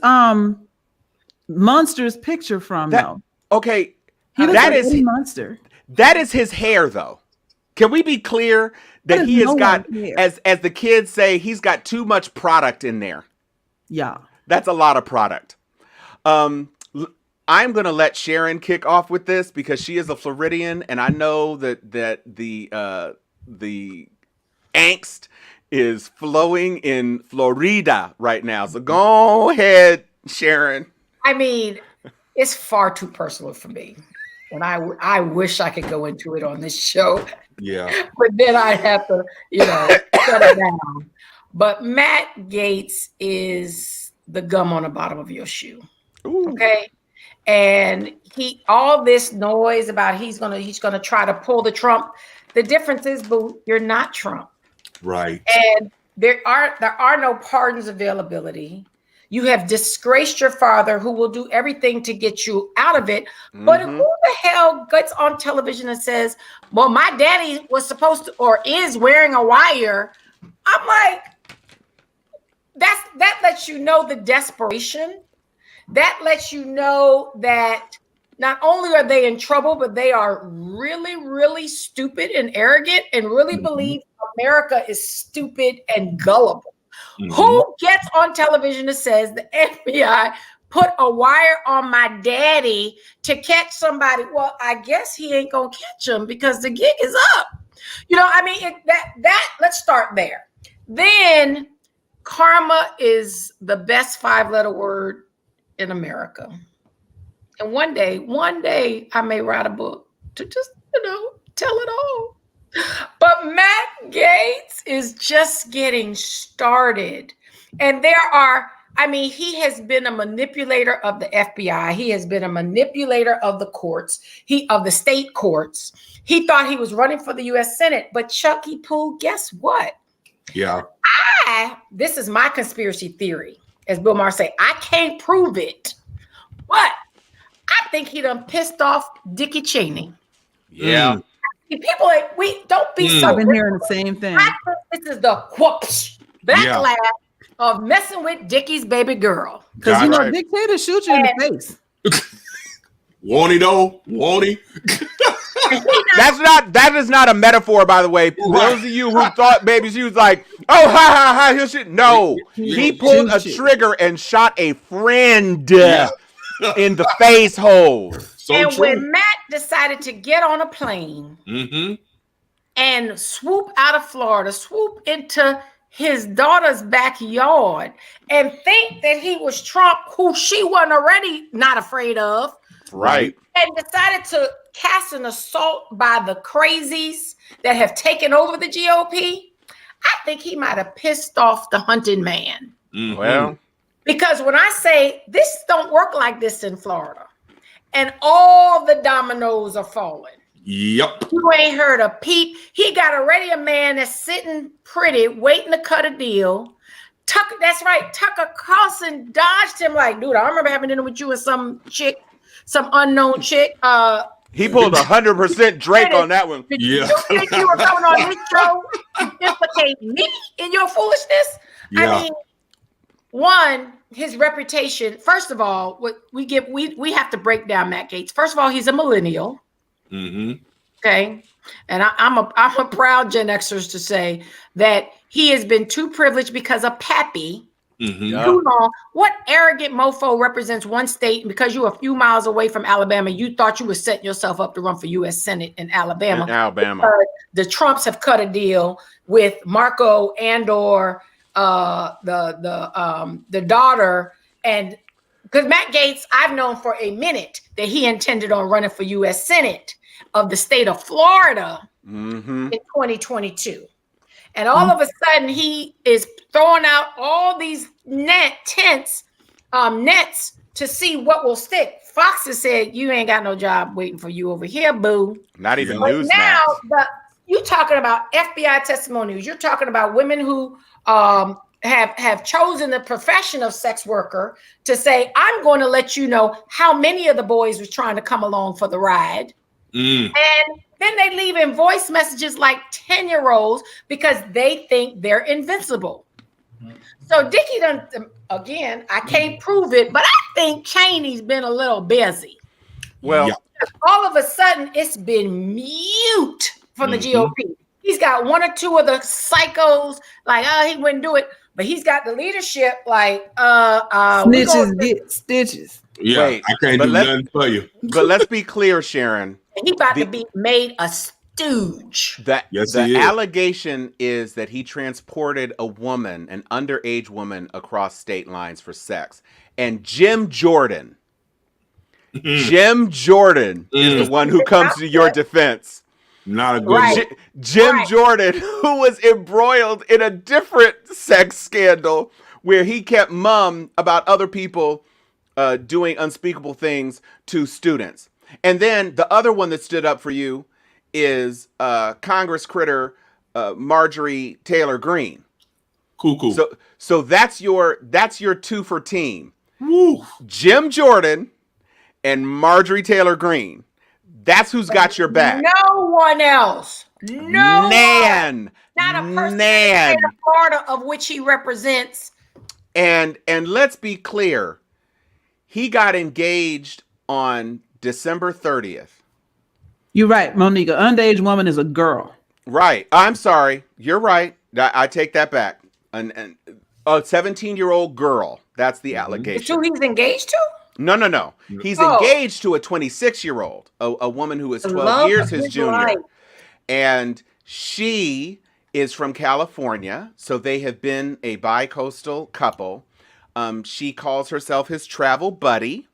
monster's picture from, though? Okay, He looks that like is Eddie Munster. that is his hair, though. Can we be clear that he has got, as the kids say, he's got too much product in there? Yeah, that's a lot of product. I'm going to let Sharon kick off with this because she is a Floridian, and I know that the angst is flowing in Florida right now. So go ahead, Sharon. I mean, it's far too personal for me. And I wish I could go into it on this show. Yeah. But then I'd have to, shut it down. But Matt Gaetz is the gum on the bottom of your shoe. Ooh. Okay. And all this noise about he's gonna try to pull the Trump. The difference is, boo, you're not Trump. Right. And there are no pardons availability. You have disgraced your father, who will do everything to get you out of it. Mm-hmm. But who the hell gets on television and says, well, my daddy was supposed to or is wearing a wire? I'm like, that lets you know the desperation. That lets you know that not only are they in trouble, but they are really, really stupid and arrogant and really believe America is stupid and gullible. Mm-hmm. Who gets on television and says the FBI put a wire on my daddy to catch somebody? Well, I guess he ain't gonna catch him because the gig is up. Let's start there. Then karma is the best 5-letter word in America. And one day I may write a book to just, tell it all. But Matt Gaetz is just getting started. And he has been a manipulator of the FBI. He has been a manipulator of the courts, of the state courts. He thought he was running for the U.S. Senate, but Chucky Poo, guess what? Yeah. This is my conspiracy theory. As Bill Maher say, I can't prove it, but I think he done pissed off Dickie Cheney. Yeah. People we don't be so. I've been hearing the same thing. This is the whoops backlash of messing with Dickie's baby girl. Because dictators shoot you in the face. Won't he though? Won't he? That is not a metaphor, by the way. Those of you who thought she was like, oh, ha, he'll shoot. No, he pulled a trigger and shot a friend in the face hole. So when Matt decided to get on a plane and swoop out of Florida, swoop into his daughter's backyard and think that he was Trump, who she wasn't already not afraid of. Right. And decided to cast an assault by the crazies that have taken over the GOP. I think he might have pissed off the hunted man. Mm-hmm. Well, because when I say this don't work like this in Florida, and all the dominoes are falling. Yep. You ain't heard a peep. He got already a man that's sitting pretty, waiting to cut a deal. Tucker, that's right. Tucker Carlson dodged him like, dude, I remember having dinner with you and some unknown chick. He pulled 100% Drake on that one. Did you think you were coming on this show to implicate me in your foolishness? Yeah. I mean, one, his reputation. First of all, what we have to break down Matt Gaetz. First of all, he's a millennial. Mm-hmm. Okay, and I'm a proud Gen Xers to say that he has been too privileged because of Pappy. Mm-hmm. Too long. What arrogant mofo represents one state, and because you're a few miles away from Alabama, you thought you were setting yourself up to run for U.S. Senate in Alabama. The Trumps have cut a deal with Marco and/or the daughter, and because Matt Gaetz, I've known for a minute that he intended on running for U.S. Senate of the state of Florida in 2022. And all of a sudden, he is throwing out all these nets to see what will stick. Fox has said, you ain't got no job waiting for you over here, boo. Not even but Newsmax. Now, you're talking about FBI testimonials. You're talking about women who have chosen the profession of sex worker to say, I'm going to let you know how many of the boys was trying to come along for the ride. And then they leave in voice messages like 10-year-olds because they think they're invincible. So Dickie done, again, I can't prove it, but I think Cheney's been a little busy. Well, all of a sudden it's been mute from the GOP. He's got one or two of the psychos like, he wouldn't do it, but he's got the leadership like, snitches get stitches. Yeah, wait, I can't do nothing for you. But let's be clear, Sharon. He about to be made a stooge. The Yes, he is. allegation is that he transported a woman, an underage woman, across state lines for sex. And Jim Jordan is the one who comes to your defense. Not a good one. Jim Jordan, who was embroiled in a different sex scandal where he kept mum about other people doing unspeakable things to students. And then the other one that stood up for you is Congress critter Marjorie Taylor Greene. Cool. So that's your two for team. Woo. Jim Jordan and Marjorie Taylor Greene. That's who's got your back. No one else. No Nan. one. Not a person Nan. in the Florida of which he represents. And let's be clear. He got engaged on December 30th. You're right, Monica. Underage woman is a girl. Right. I'm sorry. You're right. I take that back. A 17-year-old girl. That's the allegation. Who he's engaged to? No. He's engaged to a 26-year-old, a woman who is 12 years his junior. Life. And she is from California, so they have been a bi-coastal couple. She calls herself his travel buddy,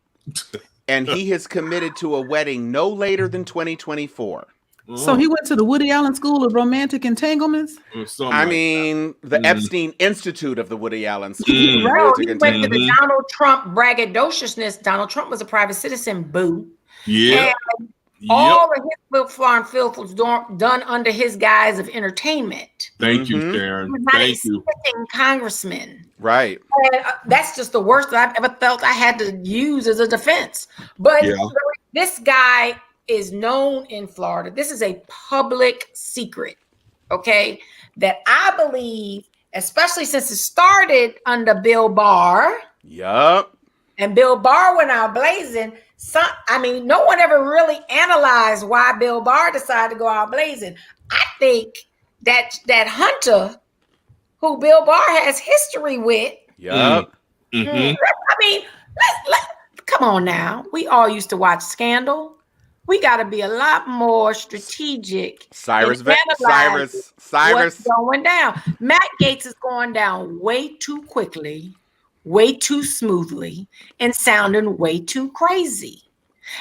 and he has committed to a wedding no later than 2024. So he went to the Woody Allen School of Romantic Entanglements? The Epstein Institute of the Woody Allen School. He went to the Donald Trump braggadociousness. Donald Trump was a private citizen, boo. Yeah. And all of his filth, flaw, and filth was done under his guise of entertainment. Thank you, Sharon. Thank you. Congressman. Right. And that's just the worst that I've ever felt I had to use as a defense. But this guy is known in Florida. This is a public secret, okay? That I believe, especially since it started under Bill Barr. Yup. And Bill Barr went out blazing. No one ever really analyzed why Bill Barr decided to go out blazing. I think that Hunter, who Bill Barr has history with. Yup. Come on now. We all used to watch Scandal. We got to be a lot more strategic. Cyrus. What's going down? Matt Gaetz is going down way too quickly, way too smoothly, and sounding way too crazy.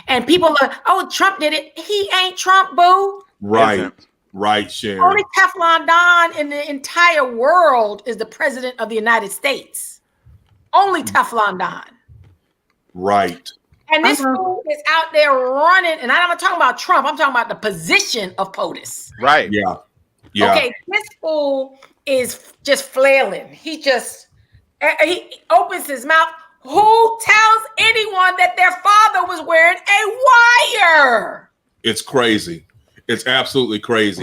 And people are, Trump did it. He ain't Trump, boo. Right, Sharon. Only Teflon Don in the entire world is the president of the United States. Only Teflon Don. Right. And this fool is out there running, and I'm not talking about Trump. I'm talking about the position of POTUS. Right. Yeah. Okay, this fool is just flailing. He opens his mouth. Who tells anyone that their father was wearing a wire? It's crazy. It's absolutely crazy.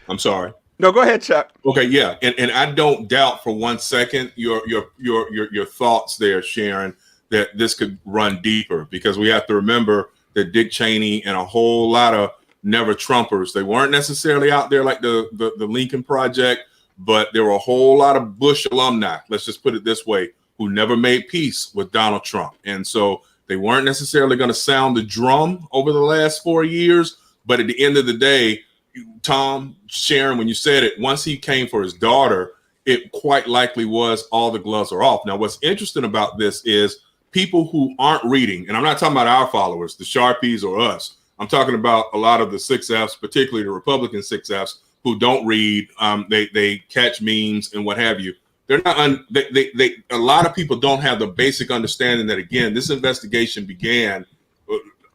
I'm sorry. No, go ahead, Chuck. Okay, yeah, and I don't doubt for 1 second your thoughts there, Sharon, that this could run deeper, because we have to remember that Dick Cheney and a whole lot of never Trumpers, they weren't necessarily out there like the Lincoln Project, but there were a whole lot of Bush alumni, let's just put it this way, who never made peace with Donald Trump. And so they weren't necessarily going to sound the drum over the last 4 years. But at the end of the day, Tom, Sharon, when you said it, once he came for his daughter, it quite likely was all the gloves are off. Now, what's interesting about this is people who aren't reading, and I'm not talking about our followers, the Sharpies or us. I'm talking about a lot of the 6Fs, particularly the Republican 6Fs, who don't read. They catch memes and what have you. They're not. A lot of people don't have the basic understanding that, again, this investigation began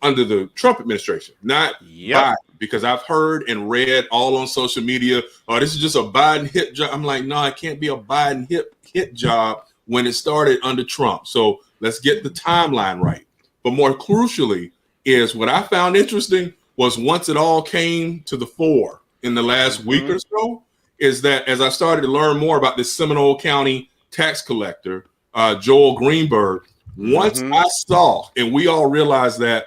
under the Trump administration, not by because I've heard and read all on social media, oh, this is just a Biden hit job. I'm like, no, it can't be a Biden hit job when it started under Trump. So let's get the timeline right. But more crucially is what I found interesting was once it all came to the fore in the last week or so, is that as I started to learn more about this Seminole County tax collector, Joel Greenberg, once I saw, and we all realized that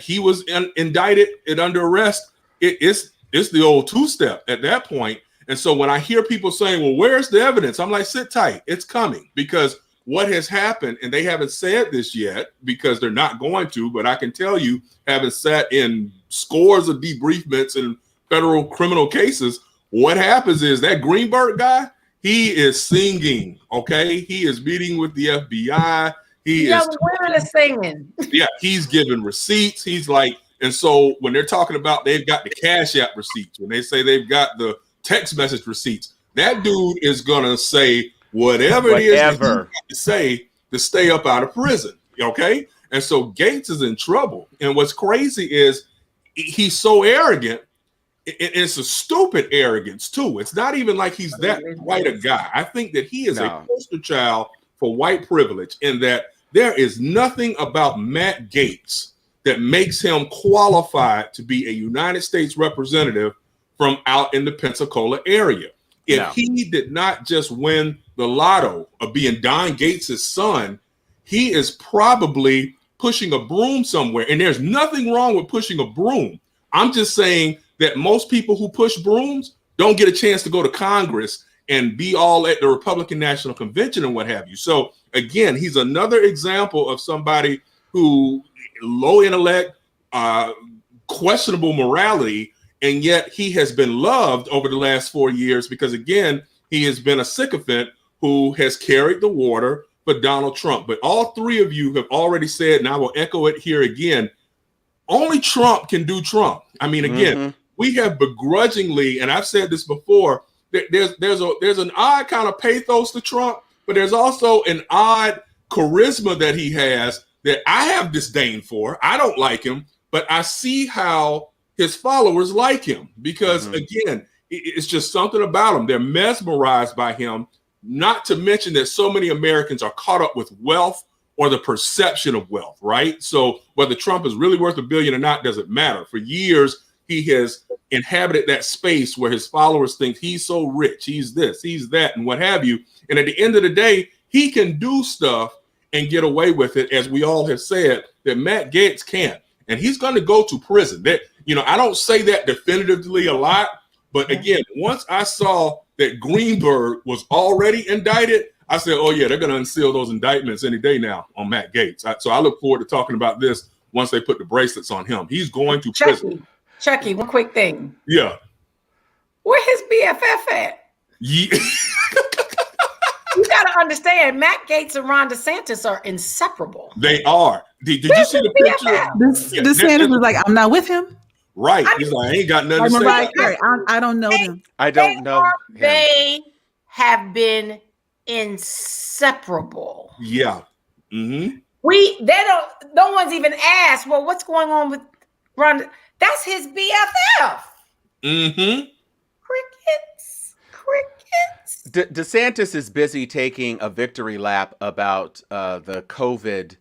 he was indicted and under arrest, it's the old two-step at that point. And so when I hear people saying, well, where's the evidence? I'm like, sit tight. It's coming, because what has happened, and they haven't said this yet because they're not going to, but I can tell you, having sat in scores of debriefments in federal criminal cases, what happens is that Greenberg guy, he is singing, okay? He is meeting with the FBI. Where are the singing? Yeah, he's giving receipts. He's like, and so when they're talking about they've got the Cash App receipts, when they say they've got the text message receipts, that dude is gonna say whatever it is that he's got to say to stay up out of prison. Okay, and so Gaetz is in trouble. And what's crazy is he's so arrogant. It's a stupid arrogance too. It's not even like he's that white a guy. I think that he is a poster child for white privilege, in that there is nothing about Matt Gaetz that makes him qualified to be a United States representative from out in the Pensacola area. If he did not just win the lotto of being Don Gates' son, he is probably pushing a broom somewhere. And there's nothing wrong with pushing a broom. I'm just saying that most people who push brooms don't get a chance to go to Congress and be all at the Republican National Convention and what have you. So again, he's another example of somebody who low intellect, questionable morality, and yet he has been loved over the last 4 years because, again, he has been a sycophant who has carried the water for Donald Trump. But all three of you have already said, and I will echo it here again, only Trump can do Trump. I mean, again, we have begrudgingly, and I've said this before, there's an odd kind of pathos to Trump, but there's also an odd charisma that he has that I have disdain for. I don't like him, but I see how his followers like him because, again, it's just something about him. They're mesmerized by him, not to mention that so many Americans are caught up with wealth or the perception of wealth, right? So whether Trump is really worth $1 billion or not doesn't matter. For years, he has inhabited that space where his followers think he's so rich, he's this, he's that, and what have you. And at the end of the day, he can do stuff and get away with it, as we all have said, that Matt Gaetz can't. And he's going to go to prison. That, I don't say that definitively a lot, but again, once I saw that Greenberg was already indicted, I said, oh yeah, they're going to unseal those indictments any day now on Matt Gaetz. So I look forward to talking about this once they put the bracelets on him. He's going to prison. Chucky, one quick thing. Yeah. Where his BFF at? Yeah. You got to understand, Matt Gaetz and Ron DeSantis are inseparable. They are. Did you see the picture? DeSantis was like, I'm not with him. Right. He's like, I ain't got nothing to say. I don't know them. I don't know. They have been inseparable. Yeah. No one's even asked, well, what's going on with Ron? That's his BFF. Crickets. DeSantis is busy taking a victory lap about the COVID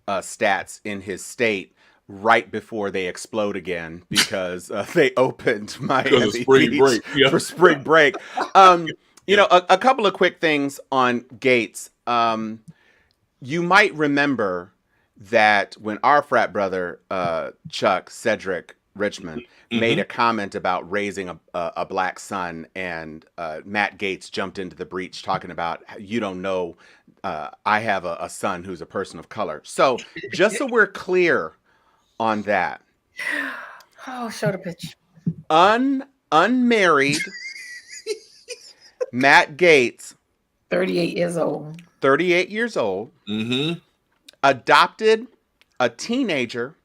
stats in his state right before they explode again because they opened Miami Beach for spring break. A couple of quick things on Gaetz. You might remember that when our frat brother, Chuck Cedric Richmond, made a comment about raising a black son, and Matt Gaetz jumped into the breach talking about, you don't know, I have a son who's a person of color. So just so we're clear on that. Oh, show the pitch. Unmarried Matt Gaetz. 38 years old. 38 years old. Adopted a teenager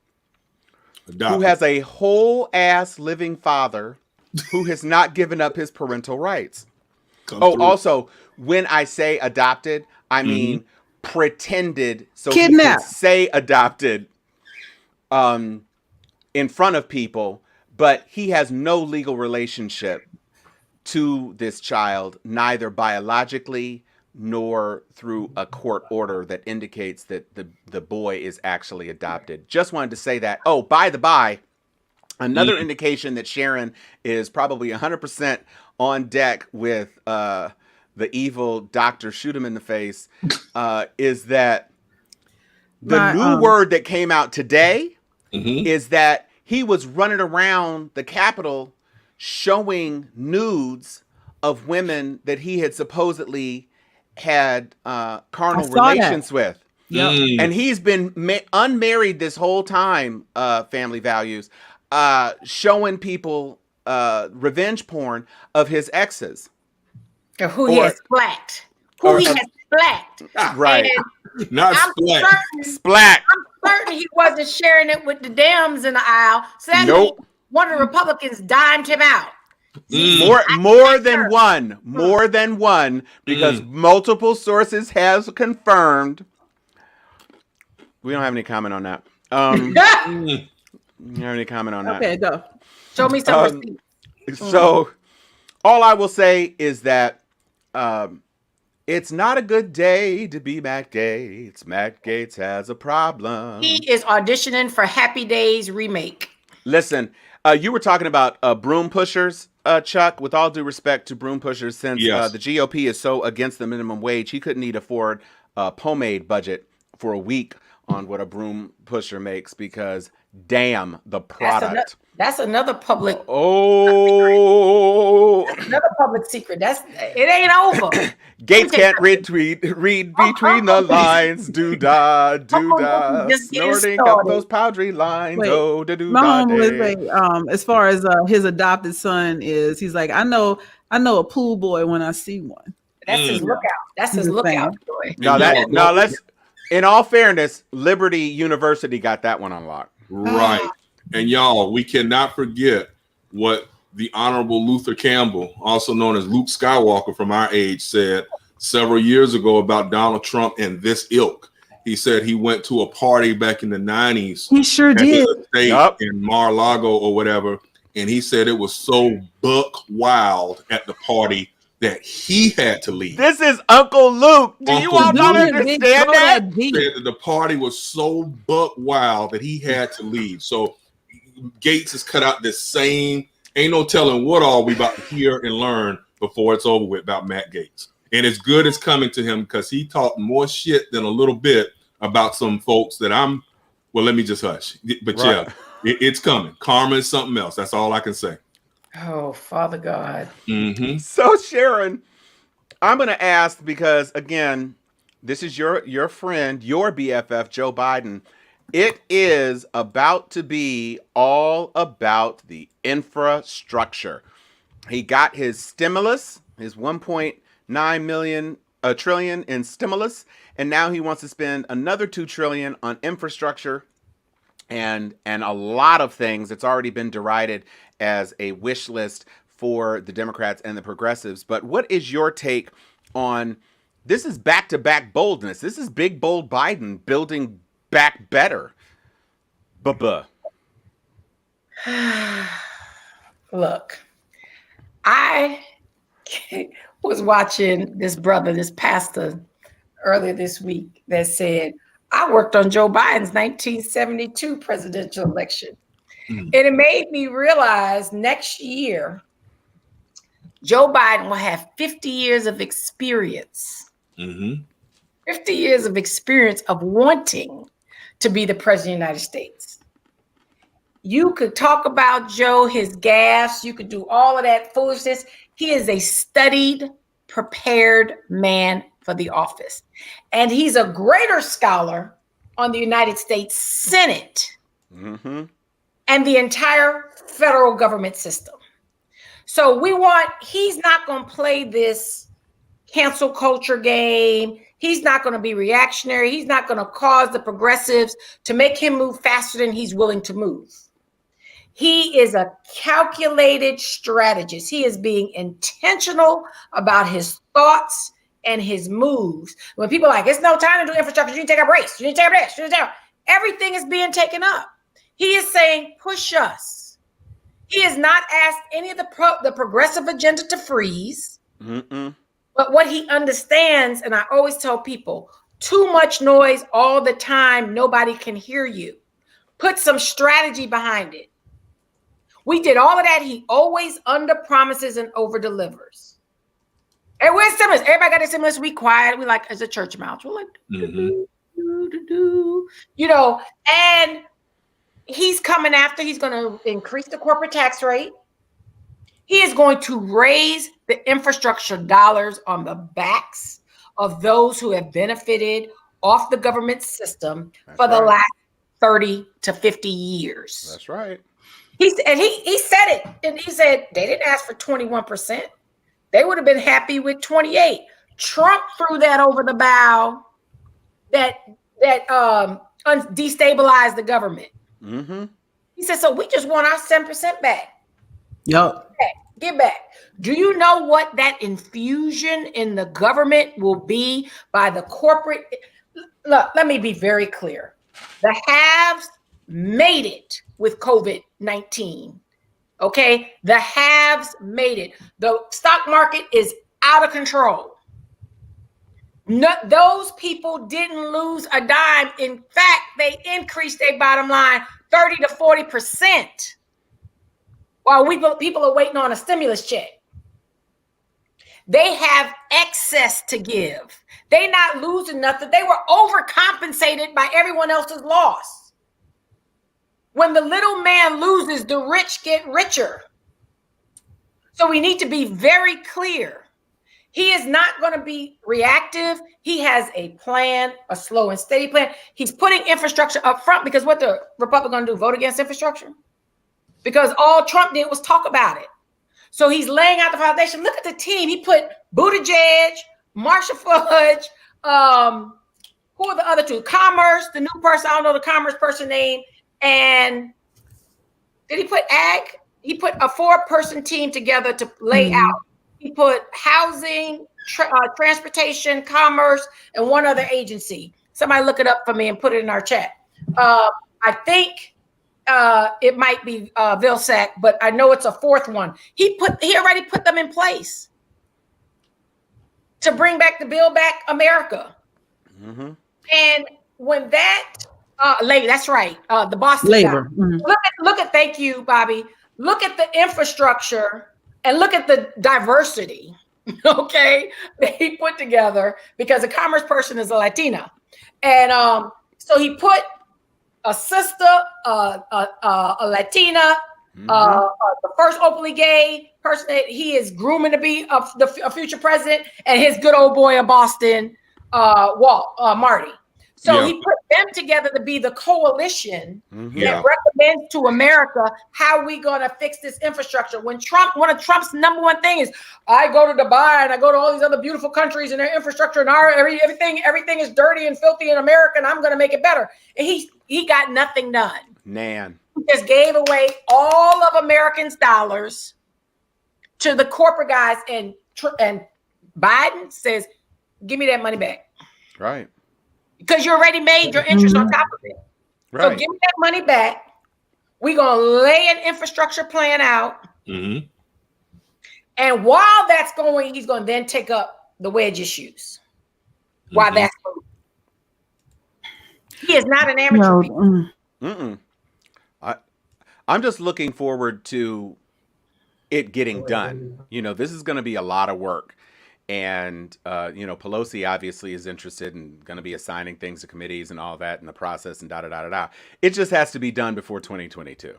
who has a whole ass living father who has not given up his parental rights. Also, when I say adopted, I mean pretended so kidnapped. He could say adopted in front of people, but he has no legal relationship to this child, neither biologically nor through a court order that indicates that the boy is actually adopted. Just wanted to say that. Oh, by the by, another indication that Sharon is probably 100% on deck with the evil doctor shoot him in the face is that the new word that came out today is that he was running around the Capitol showing nudes of women that he had supposedly had carnal relations with. Yep. And he's been unmarried this whole time, family values, showing people revenge porn of his exes. Or who he has splat. Right. And Not splat. Splat. I'm certain he wasn't sharing it with the Dems in the aisle. So that means one of the Republicans dimed him out. More than one, because multiple sources has confirmed. We don't have any comment on that. We don't have any comment on that. Okay, go. Show me some receipts. So, all I will say is that it's not a good day to be Matt Gaetz. Matt Gaetz has a problem. He is auditioning for Happy Days remake. Listen, you were talking about broom pushers, Chuck. With all due respect to broom pushers, since the GOP is so against the minimum wage, he couldn't afford a pomade budget for a week on what a broom pusher makes because damn the product. That's another public. Another public secret. It ain't over. Gaetz can't read between the lines. Do da. Snorting up those powdery lines. Wait, oh, da do my da. home was like, as far as his adopted son is, he's like, I know a pool boy when I see one. That's his lookout. That's his lookout boy. Let's. In all fairness, Liberty University got that one unlocked. Right. And y'all, we cannot forget what the Honorable Luther Campbell, also known as Luke Skywalker from our age, said several years ago about Donald Trump and this ilk. He said he went to a party back in the 90s. He sure did. In Mar-a-Lago or whatever. And he said it was so buck wild at the party that he had to leave. This is Uncle Luke. Do you all not understand that? He said that the party was so buck wild that he had to leave. So Gaetz has cut out this same, ain't no telling what all we about to hear and learn before it's over with about Matt Gaetz. And it's good as coming to him because he talked more shit than a little bit about some folks that let me just hush. But it's coming. Karma is something else. That's all I can say. Oh, Father God. So Sharon, I'm going to ask because again, this is your friend, your BFF, Joe Biden. It is about to be all about the infrastructure. He got his stimulus, his 1.9 trillion in stimulus, and now he wants to spend another 2 trillion on infrastructure and a lot of things. It's already been derided as a wish list for the Democrats and the progressives. But what is your take on this? Is back-to-back boldness. This is big, bold Biden building back better. Look, I was watching this pastor earlier this week that said, I worked on Joe Biden's 1972 presidential election. And it made me realize next year, Joe Biden will have 50 years of experience. 50 years of experience of wanting to be the president of the United States. You could talk about Joe, his gaffes. You could do all of that foolishness. He is a studied, prepared man for the office. And he's a greater scholar on the United States Senate and the entire federal government system. So he's not going to play this cancel culture game. He's not going to be reactionary. He's not going to cause the progressives to make him move faster than he's willing to move. He is a calculated strategist. He is being intentional about his thoughts and his moves. When people are like, it's no time to do infrastructure, you need to take up race, you need to take up this, everything is being taken up. He is saying, push us. He has not asked any of the progressive agenda to freeze. Mm-mm. But what he understands, and I always tell people, too much noise all the time, nobody can hear you. Put some strategy behind it. We did all of that. He always under promises and over delivers. And we're stimulus. Everybody got a stimulus. We quiet. We like as a church mouse. We're like, you know, and he's coming after. He's going to increase the corporate tax rate. He is going to raise the infrastructure dollars on the backs of those who have benefited off the government system for the last 30 to 50 years. That's right. He said it. And he said they didn't ask for 21%. They would have been happy with 28. Trump threw that over the bow that destabilized the government. Mm-hmm. He said, so we just want our 7% back. Yep. Get back. Do you know what that infusion in the government will be by the corporate? Look, let me be very clear. The haves made it with COVID-19. Okay? The haves made it. The stock market is out of control. Those people didn't lose a dime. In fact, they increased their bottom line 30 to 40%. While people are waiting on a stimulus check. They have excess to give. They're not losing nothing. They were overcompensated by everyone else's loss. When the little man loses, the rich get richer. So we need to be very clear. He is not going to be reactive. He has a plan, a slow and steady plan. He's putting infrastructure up front because what the Republicans going to do, vote against infrastructure? Because all Trump did was talk about it. So he's laying out the foundation. Look at the team. He put Buttigieg, Marsha Fudge, who are the other two? Commerce, the new person, I don't know the commerce person name. And did he put ag? He put a 4-person team together to lay out. He put housing, transportation, commerce, and one other agency. Somebody look it up for me and put it in our chat. I think it might be Vilsack, but I know it's a 4th one. He already put them in place to bring back the Build Back America. Mm-hmm. And when that labor, that's right, the Boston labor. Mm-hmm. Look at thank you, Bobby. Look at the infrastructure and look at the diversity. Okay, that he put together because a commerce person is a Latina, and so he put a sister, a Latina, the first openly gay person that he is grooming to be a future president, and his good old boy of Boston, Marty. So he put them together to be the coalition that recommends to America how we gonna fix this infrastructure. When one of Trump's number one thing is, I go to Dubai and I go to all these other beautiful countries and their infrastructure and everything is dirty and filthy in America, and I'm gonna make it better. And he got nothing done. Man. He just gave away all of Americans' dollars to the corporate guys, and Biden says, give me that money back. Right. Because you already made your interest on top of it. Right. So give me that money back. We're going to lay an infrastructure plan out. Mm-hmm. And while that's going, he's going to then take up the wedge issues. While that's going. He is not an amateur. I'm just looking forward to it getting done. You know, this is going to be a lot of work. And, Pelosi obviously is interested and going to be assigning things to committees and all that in the process and da-da-da-da-da. It just has to be done before 2022.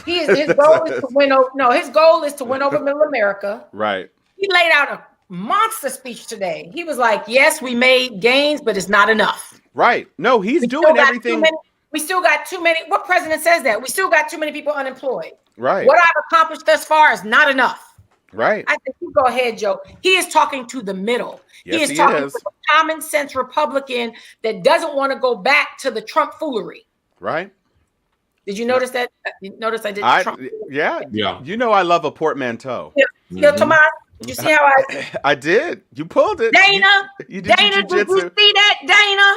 His goal is to win over. No, his goal is to win over middle America. Right. He laid out a monster speech today. He was like, yes, we made gains, but it's not enough. Right. No, he's doing everything. We still got too many. What president says that? We still got too many people unemployed. Right. What I've accomplished thus far is not enough. Right. I think you go ahead, Joe. He is talking to the middle. Yes, he is talking to a common sense Republican that doesn't want to go back to the Trump foolery. Right. Did you notice that? You notice I did Trump? Yeah. You know I love a portmanteau. Yeah, Tomas, did you see how I did. You pulled it. Dana, you did Dana, did you see that, Dana?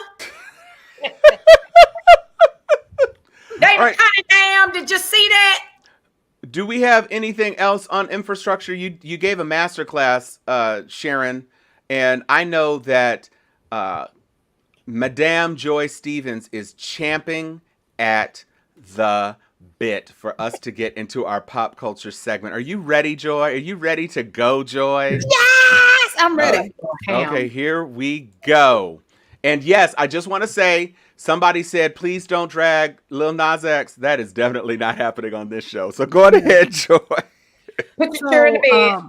Dana Right. Cunningham, did you see that? Do we have anything else on infrastructure? You gave a master class, Sharon, and I know that Madame Joy Stevens is champing at the bit for us to get into our pop culture segment. Are you ready, Joy? Are you ready to go, Joy? Yes, I'm ready. Okay, here we go. And yes, I just want to say, somebody said, please don't drag Lil Nas X. That is definitely not happening on this show. So go ahead, Joy. Put your chair in the bed.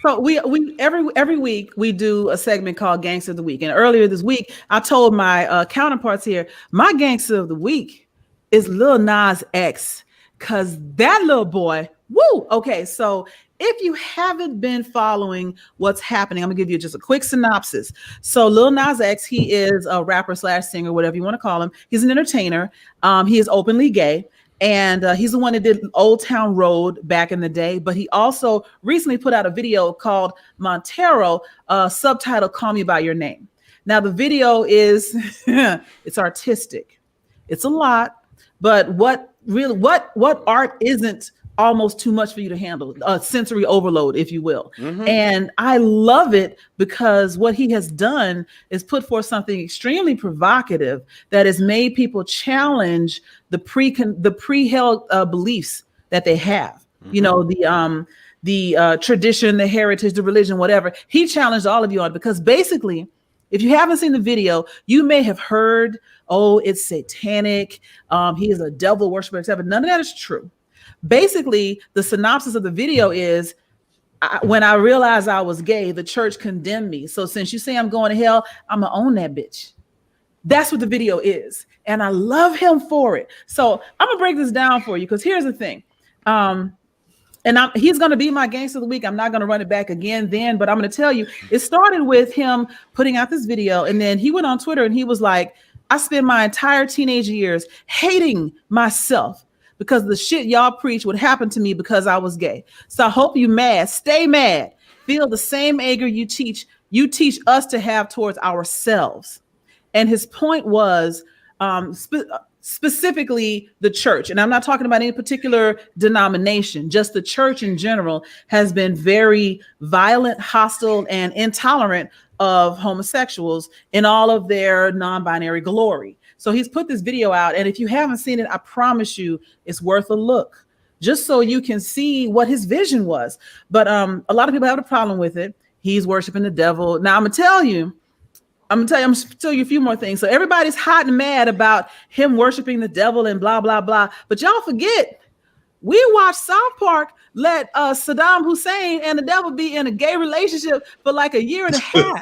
So we every week we do a segment called Gangster of the Week. And earlier this week, I told my counterparts here, my Gangster of the Week is Lil Nas X, because that little boy, woo. Okay, so if you haven't been following what's happening, I'm gonna give you just a quick synopsis. So Lil Nas X, he is a rapper / singer, whatever you want to call him. He's an entertainer. He is openly gay. And he's the one that did Old Town Road back in the day. But he also recently put out a video called Montero, subtitled Call Me By Your Name. Now, the video is, it's artistic. It's a lot. But what art isn't almost too much for you to handle? Sensory overload, if you will. Mm-hmm. And I love it because what he has done is put forth something extremely provocative that has made people challenge the pre-held beliefs that they have. Mm-hmm. You know, the tradition, the heritage, the religion, whatever. He challenged all of you on, because basically, if you haven't seen the video, you may have heard, oh, it's satanic. He is a devil worshiper, etc. None of that is true. Basically, the synopsis of the video is, when I realized I was gay, the church condemned me. So since you say I'm going to hell, I'm going to own that bitch. That's what the video is. And I love him for it. So I'm going to break this down for you, because here's the thing. He's going to be my Gangster of the Week. I'm not going to run it back again then, but I'm going to tell you, it started with him putting out this video. And then he went on Twitter and he was like, I spent my entire teenage years hating myself because the shit y'all preach would happen to me because I was gay. So I hope you mad, stay mad, feel the same anger you teach us to have towards ourselves. And his point was specifically the church. And I'm not talking about any particular denomination, just the church in general has been very violent, hostile, and intolerant of homosexuals in all of their non-binary glory. So he's put this video out, and if you haven't seen it, I promise you it's worth a look, just so you can see what his vision was. But a lot of people have a problem with it. He's worshiping the devil. Now I'm gonna tell you a few more things. So everybody's hot and mad about him worshiping the devil and blah, blah, blah. But y'all forget, we watched South Park let Saddam Hussein and the devil be in a gay relationship for like a year and a half.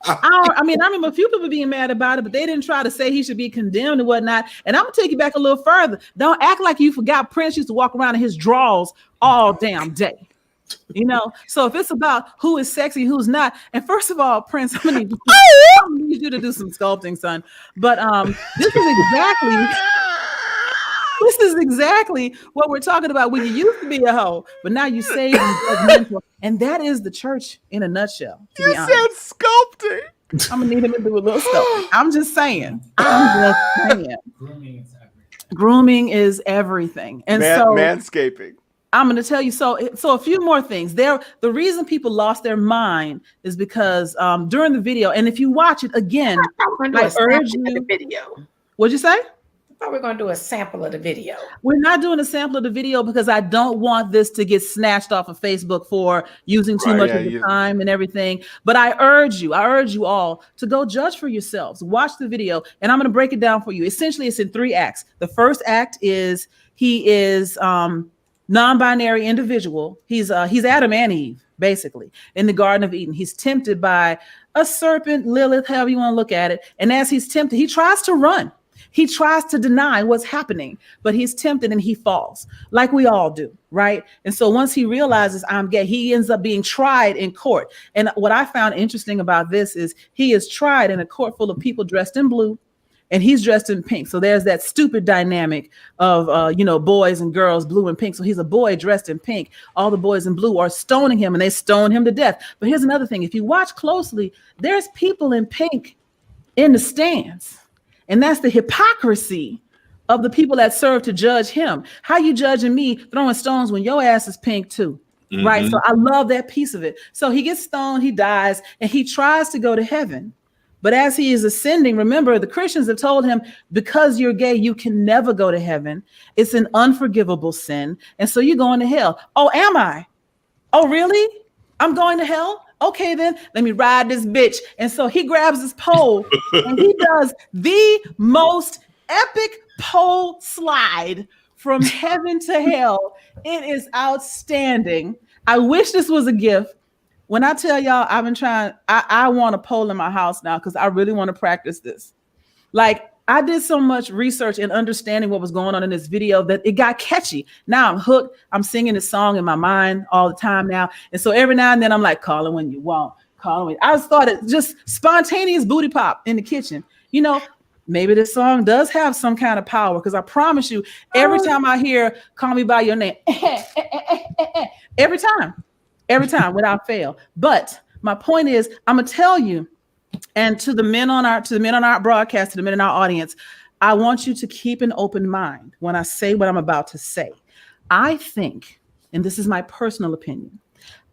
I remember a few people being mad about it, but they didn't try to say he should be condemned and whatnot. And I'm gonna take you back a little further. Don't act like you forgot Prince used to walk around in his drawers all damn day. You know, so if it's about who is sexy, who's not, and first of all, Prince, I'm gonna need you to do some sculpting, son. But this is exactly what we're talking about. When you used to be a hoe, but now you say you're judgmental, and that is the church in a nutshell. You said sculpting. I'm gonna need him to do a little sculpting. I'm just saying. Grooming is everything, and manscaping. I'm going to tell you. So a few more things there. The reason people lost their mind is because during the video, and if you watch it again, I urge you. The video. What'd you say? I thought we were going to do a sample of the video. We're not doing a sample of the video because I don't want this to get snatched off of Facebook for using too much of the time and everything. But I urge you all to go judge for yourselves. Watch the video, and I'm going to break it down for you. Essentially, it's in 3 acts. The first act is he is non-binary individual. He's Adam and Eve, basically, in the Garden of Eden. He's tempted by a serpent, Lilith, however you want to look at it. And as he's tempted, he tries to run. He tries to deny what's happening, but he's tempted and he falls, like we all do, right? And so once he realizes I'm gay, he ends up being tried in court. And what I found interesting about this is he is tried in a court full of people dressed in blue, and he's dressed in pink. So there's that stupid dynamic of, boys and girls, blue and pink. So he's a boy dressed in pink. All the boys in blue are stoning him, and they stone him to death. But here's another thing. If you watch closely, there's people in pink in the stands. And that's the hypocrisy of the people that serve to judge him. How you judging me throwing stones when your ass is pink too? Mm-hmm. Right. So I love that piece of it. So he gets stoned, he dies, and he tries to go to heaven. But as he is ascending, remember, the Christians have told him, because you're gay, you can never go to heaven. It's an unforgivable sin. And so you're going to hell. Oh, am I? Oh, really? I'm going to hell? Okay, then let me ride this bitch. And so he grabs his pole and he does the most epic pole slide from heaven to hell. It is outstanding. I wish this was a gift. When I tell y'all, I've been trying, I want a pole in my house now because I really want to practice this. Like, I did so much research and understanding what was going on in this video that it got catchy. Now I'm hooked. I'm singing this song in my mind all the time now. And so every now and then I'm like, call it when you want. Call it when I started just spontaneous booty pop in the kitchen. You know, maybe this song does have some kind of power, because I promise you, every time I hear Call Me By Your Name, every time without fail. But my point is, I'm gonna tell you, and to the men on our broadcast, to the men in our audience, I want you to keep an open mind when I say what I'm about to say. I think, and this is my personal opinion,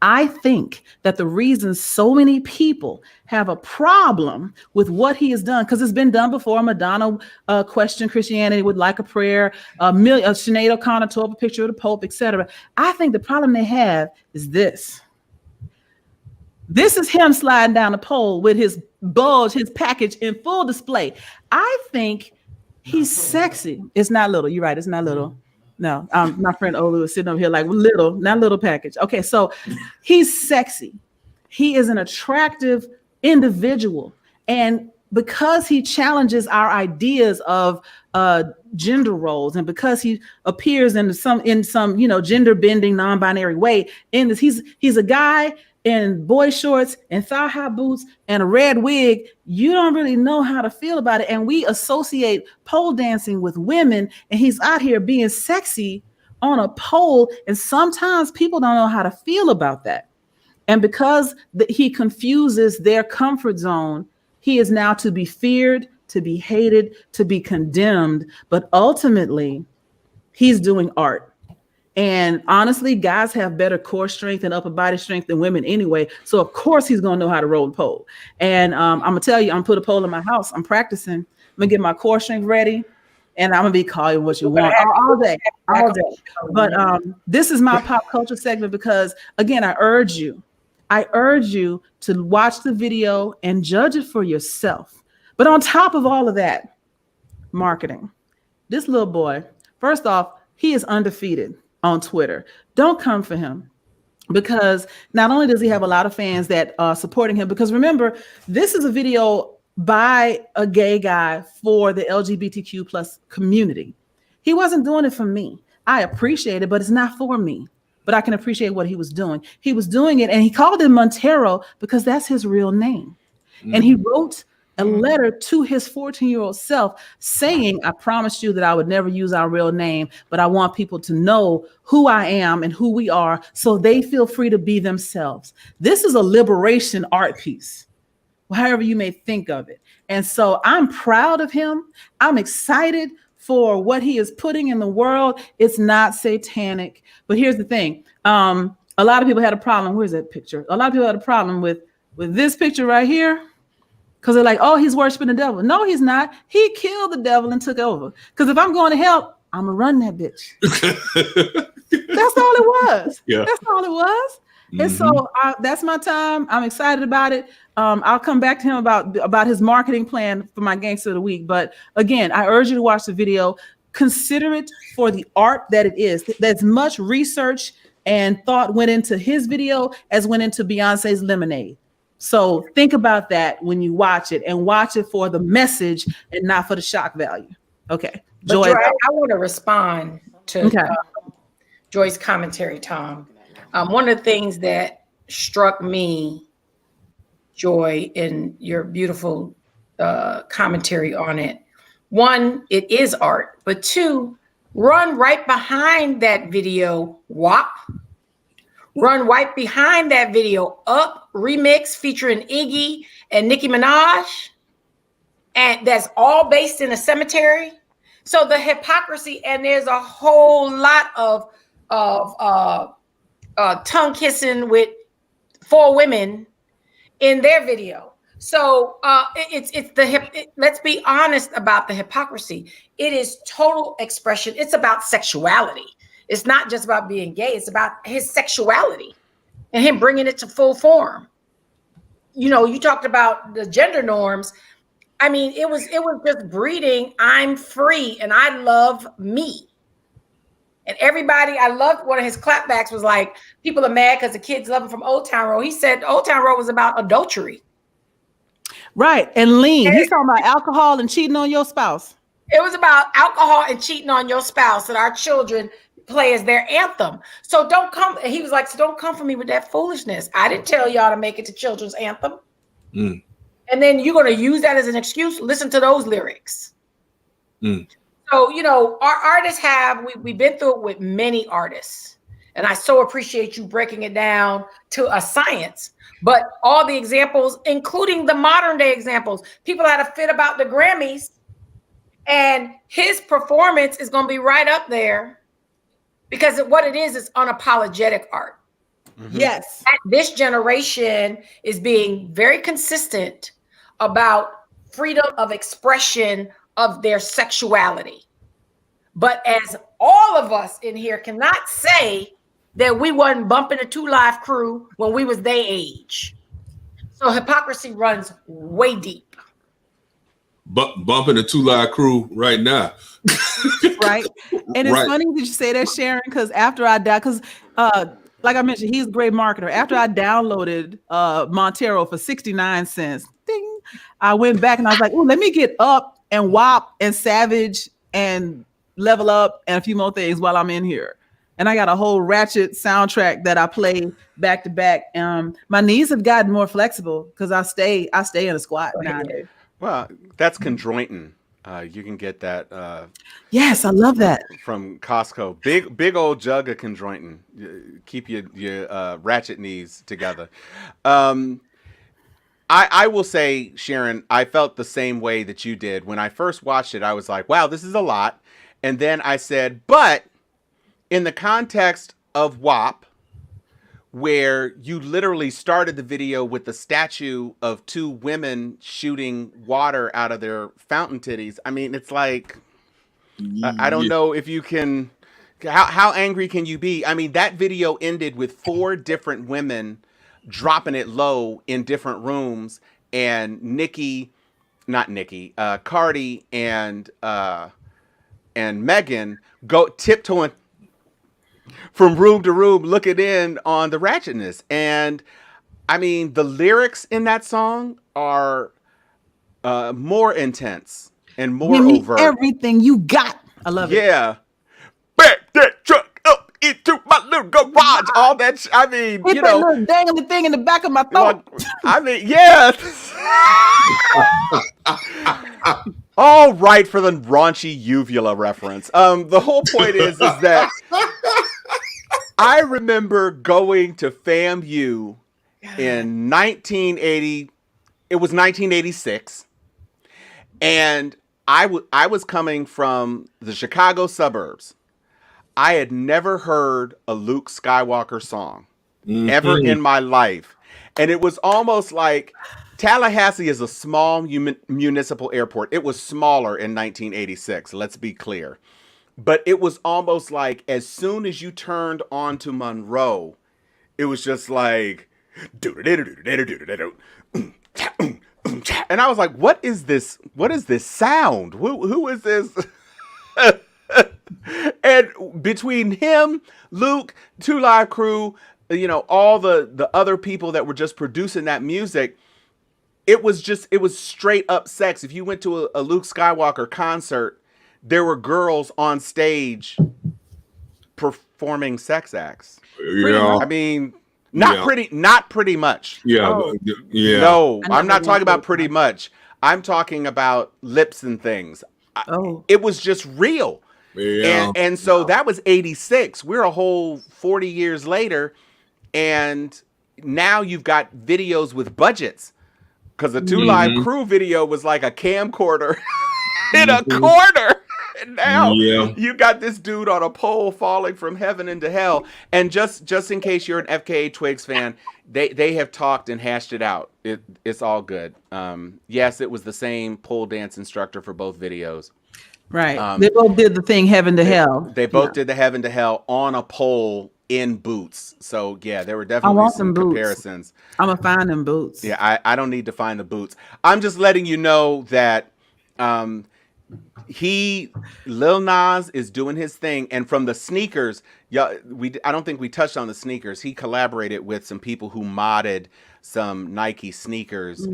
I think that the reason so many people have a problem with what he has done, because it's been done before. Madonna questioned Christianity with Like a Prayer. Sinead O'Connor tore up a picture of the Pope, etc. I think the problem they have is this. This is him sliding down the pole with his bulge, his package in full display. I think he's sexy. It's not little. You're right. It's not little. No, my friend Olu is sitting over here like little, not little package. Okay, so he's sexy. He is an attractive individual. And because he challenges our ideas of gender roles, and because he appears in some gender bending, non-binary way, in this, he's a guy in boy shorts and thigh-high boots and a red wig. You don't really know how to feel about it. And we associate pole dancing with women, and he's out here being sexy on a pole. And sometimes people don't know how to feel about that. And because he confuses their comfort zone, he is now to be feared, to be hated, to be condemned. But ultimately, he's doing art. And honestly, guys have better core strength and upper body strength than women anyway. So of course he's gonna know how to roll the pole. And I'm gonna tell you, I'm put a pole in my house. I'm practicing. I'm gonna get my core strength ready, and I'm gonna be calling what you want all day. But this is my pop culture segment, because again, I urge you to watch the video and judge it for yourself. But on top of all of that, marketing. This little boy, first off, he is undefeated on Twitter. Don't come for him, because not only does he have a lot of fans that are supporting him, because remember, this is a video by a gay guy for the LGBTQ plus community. He wasn't doing it for me. I appreciate it, but it's not for me. But I can appreciate what he was doing. He was doing it, and he called him Montero because that's his real name. Mm-hmm. And he wrote a letter to his 14-year-old self saying, I promised you that I would never use our real name, but I want people to know who I am and who we are, so they feel free to be themselves. This is a liberation art piece, however you may think of it. And so I'm proud of him. I'm excited for what he is putting in the world. It's not satanic. But here's the thing. A lot of people had a problem. Where's that picture? A lot of people had a problem with this picture right here, because they're like, oh, he's worshiping the devil. No, he's not. He killed the devil and took over. Because if I'm going to hell, I'm going to run that bitch. That's all it was. Yeah. That's all it was. Mm-hmm. And so that's my time. I'm excited about it. I'll come back to him about his marketing plan for my Gangster of the Week. But again, I urge you to watch the video. Consider it for the art that it is. There's much research and thought went into his video as went into Beyonce's Lemonade. So think about that when you watch it, and watch it for the message and not for the shock value. Okay. Joy, I want to respond to Joy's commentary, Tom. One of the things that struck me, Joy, in your beautiful commentary on it, one, it is art, but two, run right behind that video, WAP. Run right behind that video, Up remix featuring Iggy and Nicki Minaj. And that's all based in a cemetery. So the hypocrisy, and there's a whole lot of tongue kissing with 4 women in their video. So let's be honest about the hypocrisy. It is total expression. It's about sexuality. It's not just about being gay. It's about his sexuality and him bringing it to full form. You know, you talked about the gender norms. I mean, it was just breeding. I'm free and I love me. And everybody, I loved one of his clapbacks was like, people are mad because the kids love him from Old Town Road. He said Old Town Road was about adultery. Right. And lean. He's talking about alcohol and cheating on your spouse. It was about alcohol and cheating on your spouse that our children play as their anthem. So don't come. He was like, so don't come for me with that foolishness. I didn't tell y'all to make it to children's anthem. Mm. And then you're going to use that as an excuse. Listen to those lyrics. Mm. So, you know, our artists we've been through it with many artists. And I so appreciate you breaking it down to a science. But all the examples, including the modern day examples, people had a fit about the Grammys. And his performance is going to be right up there because what it is unapologetic art. Mm-hmm. Yes. This generation is being very consistent about freedom of expression of their sexuality. But as all of us in here cannot say that we wasn't bumping the 2 Live crew when we was their age. So hypocrisy runs way deep. Bumping the 2 Live crew right now. Right. And it's funny that you say that, Sharon, because after I died, because like I mentioned, he's a great marketer. After I downloaded Montero for 69 cents, ding, I went back and I was like, oh, let me get Up and WAP and Savage and Level Up and a few more things while I'm in here. And I got a whole Ratchet soundtrack that I play back to back. My knees have gotten more flexible because I stay in a squat nowadays. Well, that's conjointing. You can get that. Yes, I love that from Costco. Big old jug of conjointing. Keep your ratchet knees together. I will say, Sharon, I felt the same way that you did when I first watched it. I was like, wow, this is a lot. And then I said, but in the context of WAP, where you literally started the video with the statue of 2 women shooting water out of their fountain titties. I mean, it's like, I don't know if you can, how angry can you be? I mean, that video ended with 4 different women dropping it low in different rooms, and Cardi and Megan go tiptoeing from room to room looking in on the ratchetness. And I mean, the lyrics in that song are more intense and more overt. Everything you got. I love it. Yeah. Back that truck up into my little garage. All that. I mean, hit that little dangly thing in the back of my throat. I mean, yeah. All right for the raunchy uvula reference. The whole point is that I remember going to FAMU in 1980. It was 1986, and I was coming from the Chicago suburbs. I had never heard a Luke Skywalker song ever in my life, and it was almost like Tallahassee is a small municipal airport. It was smaller in 1986. Let's be clear. But it was almost like as soon as you turned onto Monroe, it was just like, and I was like, what is this? What is this sound? Who is this? And between him, Luke, 2 Live Crew, you know, all the other people that were just producing that music, it was straight up sex. If you went to a Luke Skywalker concert, there were girls on stage performing sex acts. Yeah. I mean, not pretty much. Yeah. Oh. Yeah. No, I'm not talking about pretty much. I'm talking about lips and things. It was just real. Yeah. And so that was 86. We're a whole 40 years later. And now you've got videos with budgets. Because the 2 Live Crew video was like a camcorder in a corner. And now Yeah. you got this dude on a pole falling from heaven into hell. And just in case you're an FKA Twigs fan, they have talked and hashed it out. It's all good. Yes, it was the same pole dance instructor for both videos. Right. They both did the thing heaven to hell. They both did the heaven to hell on a pole in boots. So yeah, there were definitely some comparisons. I'm gonna find them boots. Yeah, I don't need to find the boots. I'm just letting you know that Lil Nas is doing his thing, and from the sneakers, I don't think we touched on the sneakers. He collaborated with some people who modded some Nike sneakers,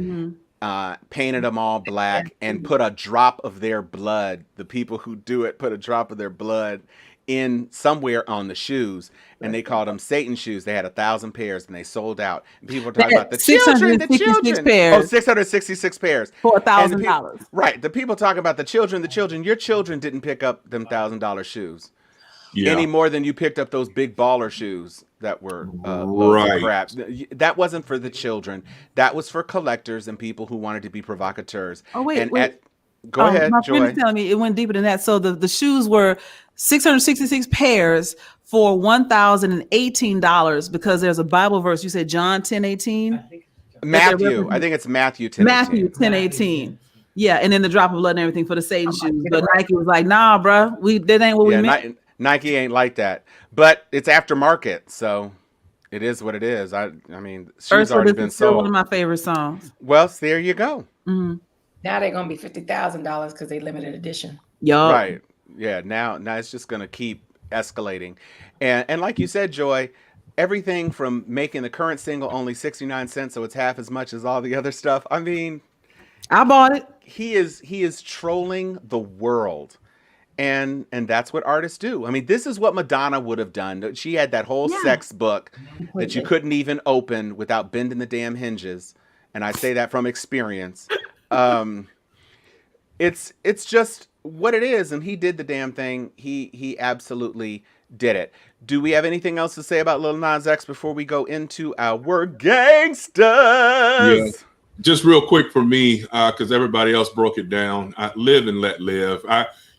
painted them all black, and put a drop of their blood. The people who do it put a drop of their blood in somewhere on the shoes, and they called them Satan shoes. They had 1,000 pairs, and they sold out. And people were talking about the children, pairs. Oh, 666 pairs for $1,000. Right. The people talking about the children. Your children didn't pick up them $1,000 shoes any more than you picked up those big baller shoes that were loads of crap. That wasn't for the children. That was for collectors and people who wanted to be provocateurs. Oh, wait. Go ahead, my Joy. friend is telling me it went deeper than that. So the shoes were 666 pairs for $1,018 because there's a Bible verse. You said John 10:18. Matthew. I think it's Matthew 10:18. Matthew 10:18. Yeah, and then the drop of blood and everything for the Satan shoes. But Nike was like, nah, bro, that ain't what we meant. Nike ain't like that. But it's aftermarket, so it is what it is. I mean, shoes already been sold. One of my favorite songs. Well, there you go. Mm-hmm. Now they're gonna be $50,000 because they limited edition. Yup. Right. Yeah. Now it's just gonna keep escalating, and like you said, Joy, everything from making the current single only 69 cents, so it's half as much as all the other stuff. I mean, I bought it. He is trolling the world. And that's what artists do. I mean, this is what Madonna would have done. She had that whole sex book that you couldn't even open without bending the damn hinges. And I say that from experience. It's just what it is. And he did the damn thing. He absolutely did it. Do we have anything else to say about Lil Nas X before we go into our gangsters? Yeah. Just real quick for me, because everybody else broke it down. I live and let live.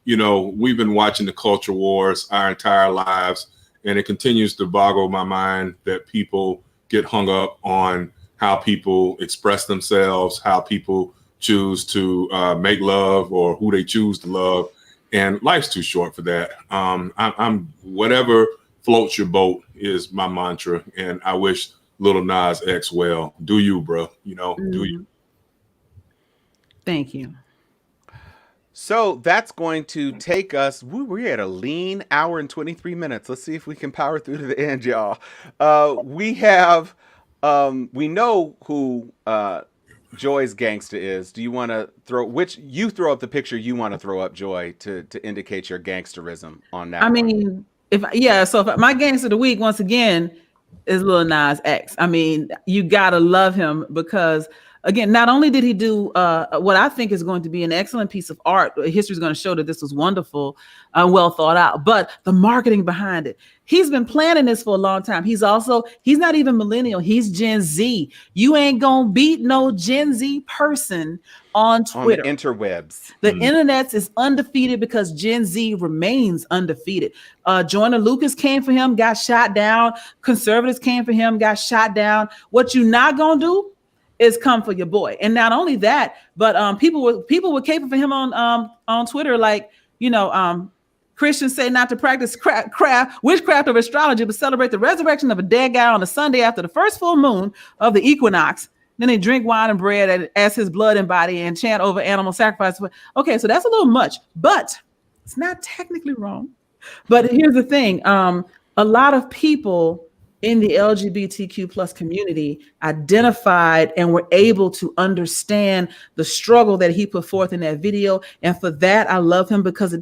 We've been watching the culture wars our entire lives, and it continues to boggle my mind that people get hung up on how people express themselves, how people choose to make love, or who they choose to love. And life's too short for that. I'm whatever floats your boat is my mantra, and I wish Lil Nas X well. Do you, bro? Do you? Thank you. So that's going to take us. We're at a lean hour and 23 minutes. Let's see if we can power through to the end, y'all. We know who Joy's gangsta is. Do you want to throw up the picture you want to throw up, Joy, to indicate your gangsterism on that? So if my gangster of the week once again is Lil Nas X. I mean, you gotta love him because, again, not only did he do what I think is going to be an excellent piece of art, history is going to show that this was wonderful, well thought out, but the marketing behind it. He's been planning this for a long time. He's not even millennial. He's Gen Z. You ain't gonna beat no Gen Z person on Twitter. On the interwebs. The internet is undefeated because Gen Z remains undefeated. Joyner Lucas came for him, got shot down. Conservatives came for him, got shot down. What you not gonna do is come for your boy. And not only that, but people were caping for him on Twitter, like, Christians say not to practice witchcraft of astrology, but celebrate the resurrection of a dead guy on a Sunday after the first full moon of the equinox. Then they drink wine and bread as his blood and body and chant over animal sacrifice. Okay, so that's a little much, but it's not technically wrong. But here's the thing. A lot of people in the LGBTQ plus community identified and were able to understand the struggle that he put forth in that video. And for that, I love him because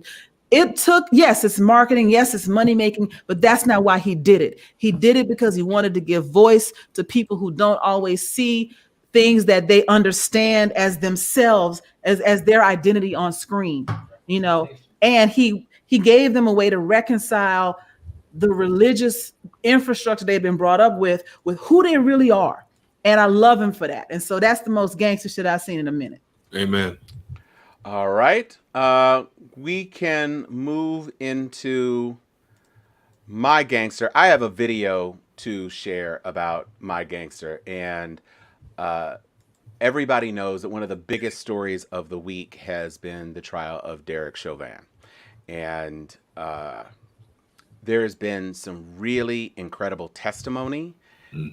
it took, yes, it's marketing, yes, it's money making, but that's not why he did it. He did it because he wanted to give voice to people who don't always see things that they understand as themselves, as their identity on screen, and he gave them a way to reconcile the religious infrastructure they've been brought up with who they really are. And I love him for that. And so that's the most gangster shit I've seen in a minute. Amen. All right. We can move into my gangster. I have a video to share about my gangster, and everybody knows that one of the biggest stories of the week has been the trial of Derek Chauvin. And there has been some really incredible testimony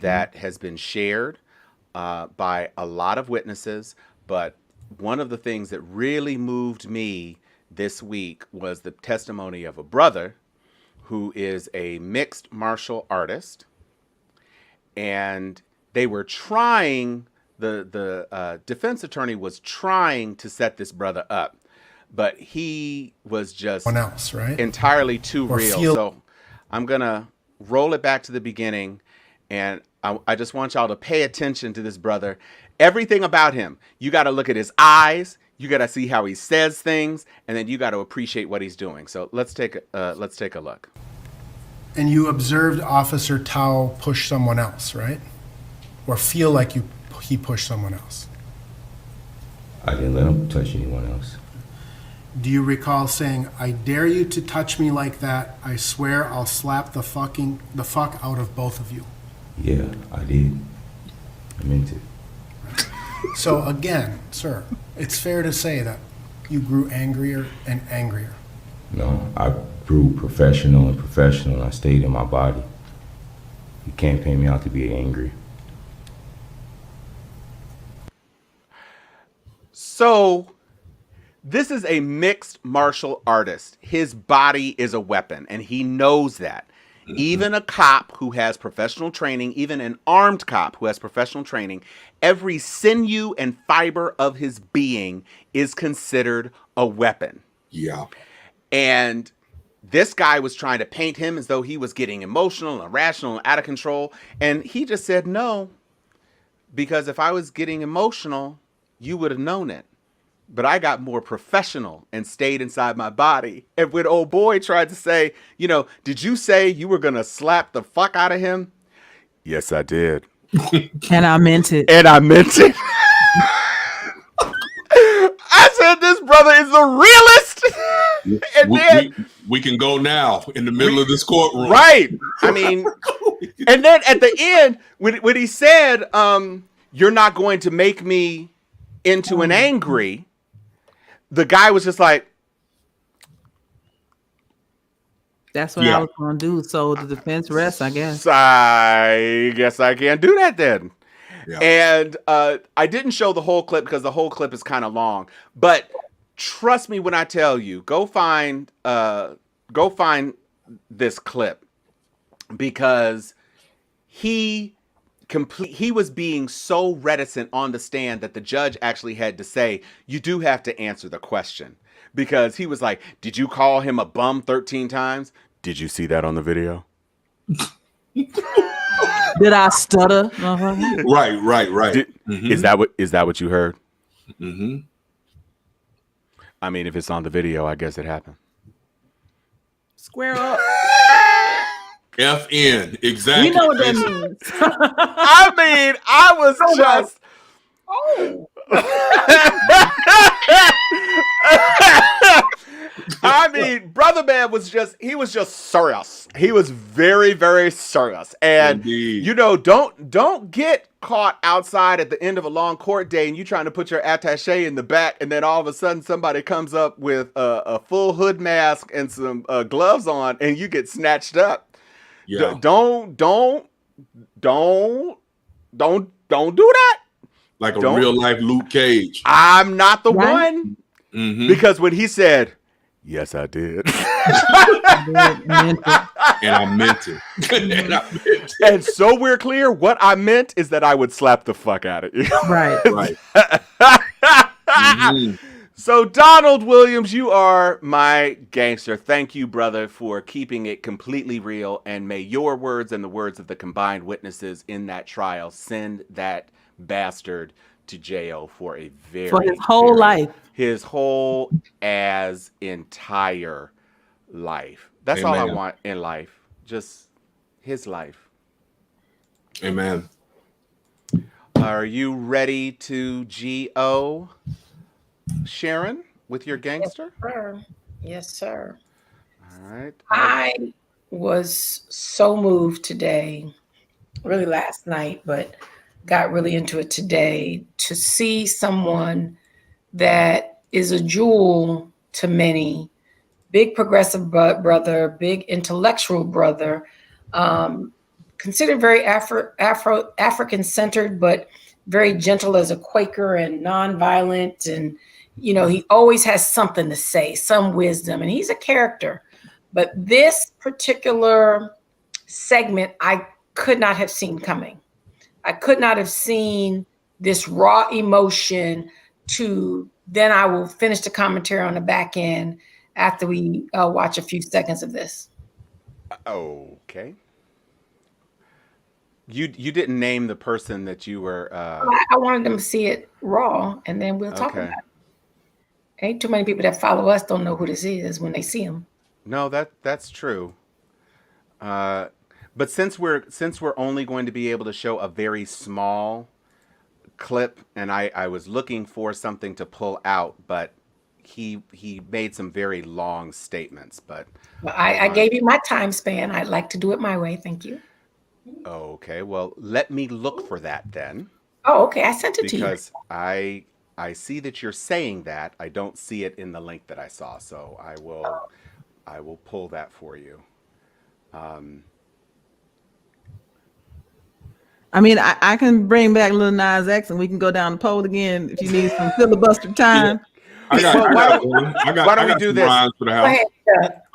that has been shared by a lot of witnesses. But one of the things that really moved me this week was the testimony of a brother who is a mixed martial artist. And they were trying, the defense attorney was trying to set this brother up, but he was just One else, right? entirely too Or real. feel- So I'm going to roll it back to the beginning, and I just want y'all to pay attention to this brother. Everything about him, you got to look at his eyes, you got to see how he says things, and then you got to appreciate what he's doing. So let's take a look. And you observed Officer Tao push someone else, right? Or feel like he pushed someone else. I didn't let him touch anyone else. Do you recall saying, "I dare you to touch me like that. I swear I'll slap the fuck out of both of you"? Yeah, I did. I meant it. So again, sir, it's fair to say that you grew angrier and angrier. No, I grew professional and professional, and I stayed in my body. You can't paint me out to be angry. So this is a mixed martial artist. His body is a weapon, and he knows that. Even a cop who has professional training, even an armed cop who has professional training, every sinew and fiber of his being is considered a weapon. Yeah. And this guy was trying to paint him as though he was getting emotional and irrational and out of control. And he just said, no, because if I was getting emotional, you would have known it. But I got more professional and stayed inside my body. And when old boy tried to say, did you say you were going to slap the fuck out of him? Yes, I did. And I meant it. And I meant it. I said, this brother is the realest. And We can go now in the middle of this courtroom. right. I mean, and then at the end, when he said, you're not going to make me into an angry, the guy was just like, That's what I was going to do. So the defense rests, I guess. I guess I can't do that then. Yeah. And I didn't show the whole clip because the whole clip is kind of long. But trust me when I tell you, go find this clip, because he was being so reticent on the stand that the judge actually had to say, you do have to answer the question. Because he was like, did you call him a bum 13 times? Did you see that on the video? Did I stutter? Right. Is that what you heard? Mm-hmm. I mean, if it's on the video, I guess it happened. Square up. FN. Exactly. You know what that means. I mean, I was just. Oh. I mean, Brother Man was just serious. He was very, very serious. And, Indeed. don't get caught outside at the end of a long court day and you trying to put your attaché in the back, and then all of a sudden somebody comes up with a full hood mask and some gloves on, and you get snatched up. Yeah. Don't do that. Like a real life Luke Cage. I'm not the Right? one. Mm-hmm. Because when he said, yes, I did. Meant it. And I meant it. And I meant it. And so we're clear, what I meant is that I would slap the fuck out of you. Right. Right. Mhm. So Donald Williams, you are my gangster. Thank you, brother, for keeping it completely real. And may your words and the words of the combined witnesses in that trial send that bastard to jail for a very, For his whole life. his whole as entire life. That's all I Amen. want in life. Just his life. Amen. Are you ready to GO, Sharon? with your gangster? Sir. Yes, sir. All right. I was so moved today, really last night, but got really into it today to see someone that is a jewel to many, big progressive brother, big intellectual brother, considered very African centered, but very gentle as a Quaker and nonviolent. And, you know, he always has something to say, some wisdom, and he's a character. But this particular segment, I could not have seen coming. I could not have seen this raw emotion to then I will finish the commentary on the back end after we watch a few seconds of this. Okay. You didn't name the person that you were. I wanted them to see it raw, and then we'll talk about it. Ain't too many people that follow us don't know who this is when they see him. No, that's true. But since we're only going to be able to show a very small clip, and I was looking for something to pull out, but he made some very long statements. But well, I gave you my time span. I'd like to do it my way. Thank you. Okay, well, let me look for that then. Oh, okay. I sent it to you. Because I see that you're saying that. I don't see it in the link that I saw, so I will pull that for you. I mean, I can bring back Lil Nas X and we can go down the poll again if you need some filibuster time. Why don't we do this? For the house.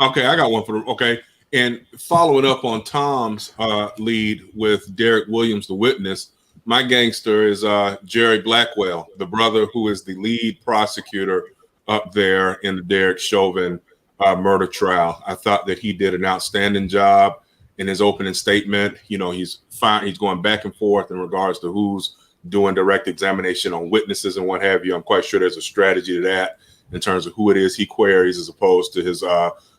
Okay, I got one for the. Okay, and following up on Tom's lead with Derek Williams, the witness, my gangster is Jerry Blackwell, the brother who is the lead prosecutor up there in the Derek Chauvin murder trial. I thought that he did an outstanding job in his opening statement. You know, he's fine. He's going back and forth in regards to who's doing direct examination on witnesses and what have you. I'm quite sure there's a strategy to that in terms of who it is he queries as opposed to his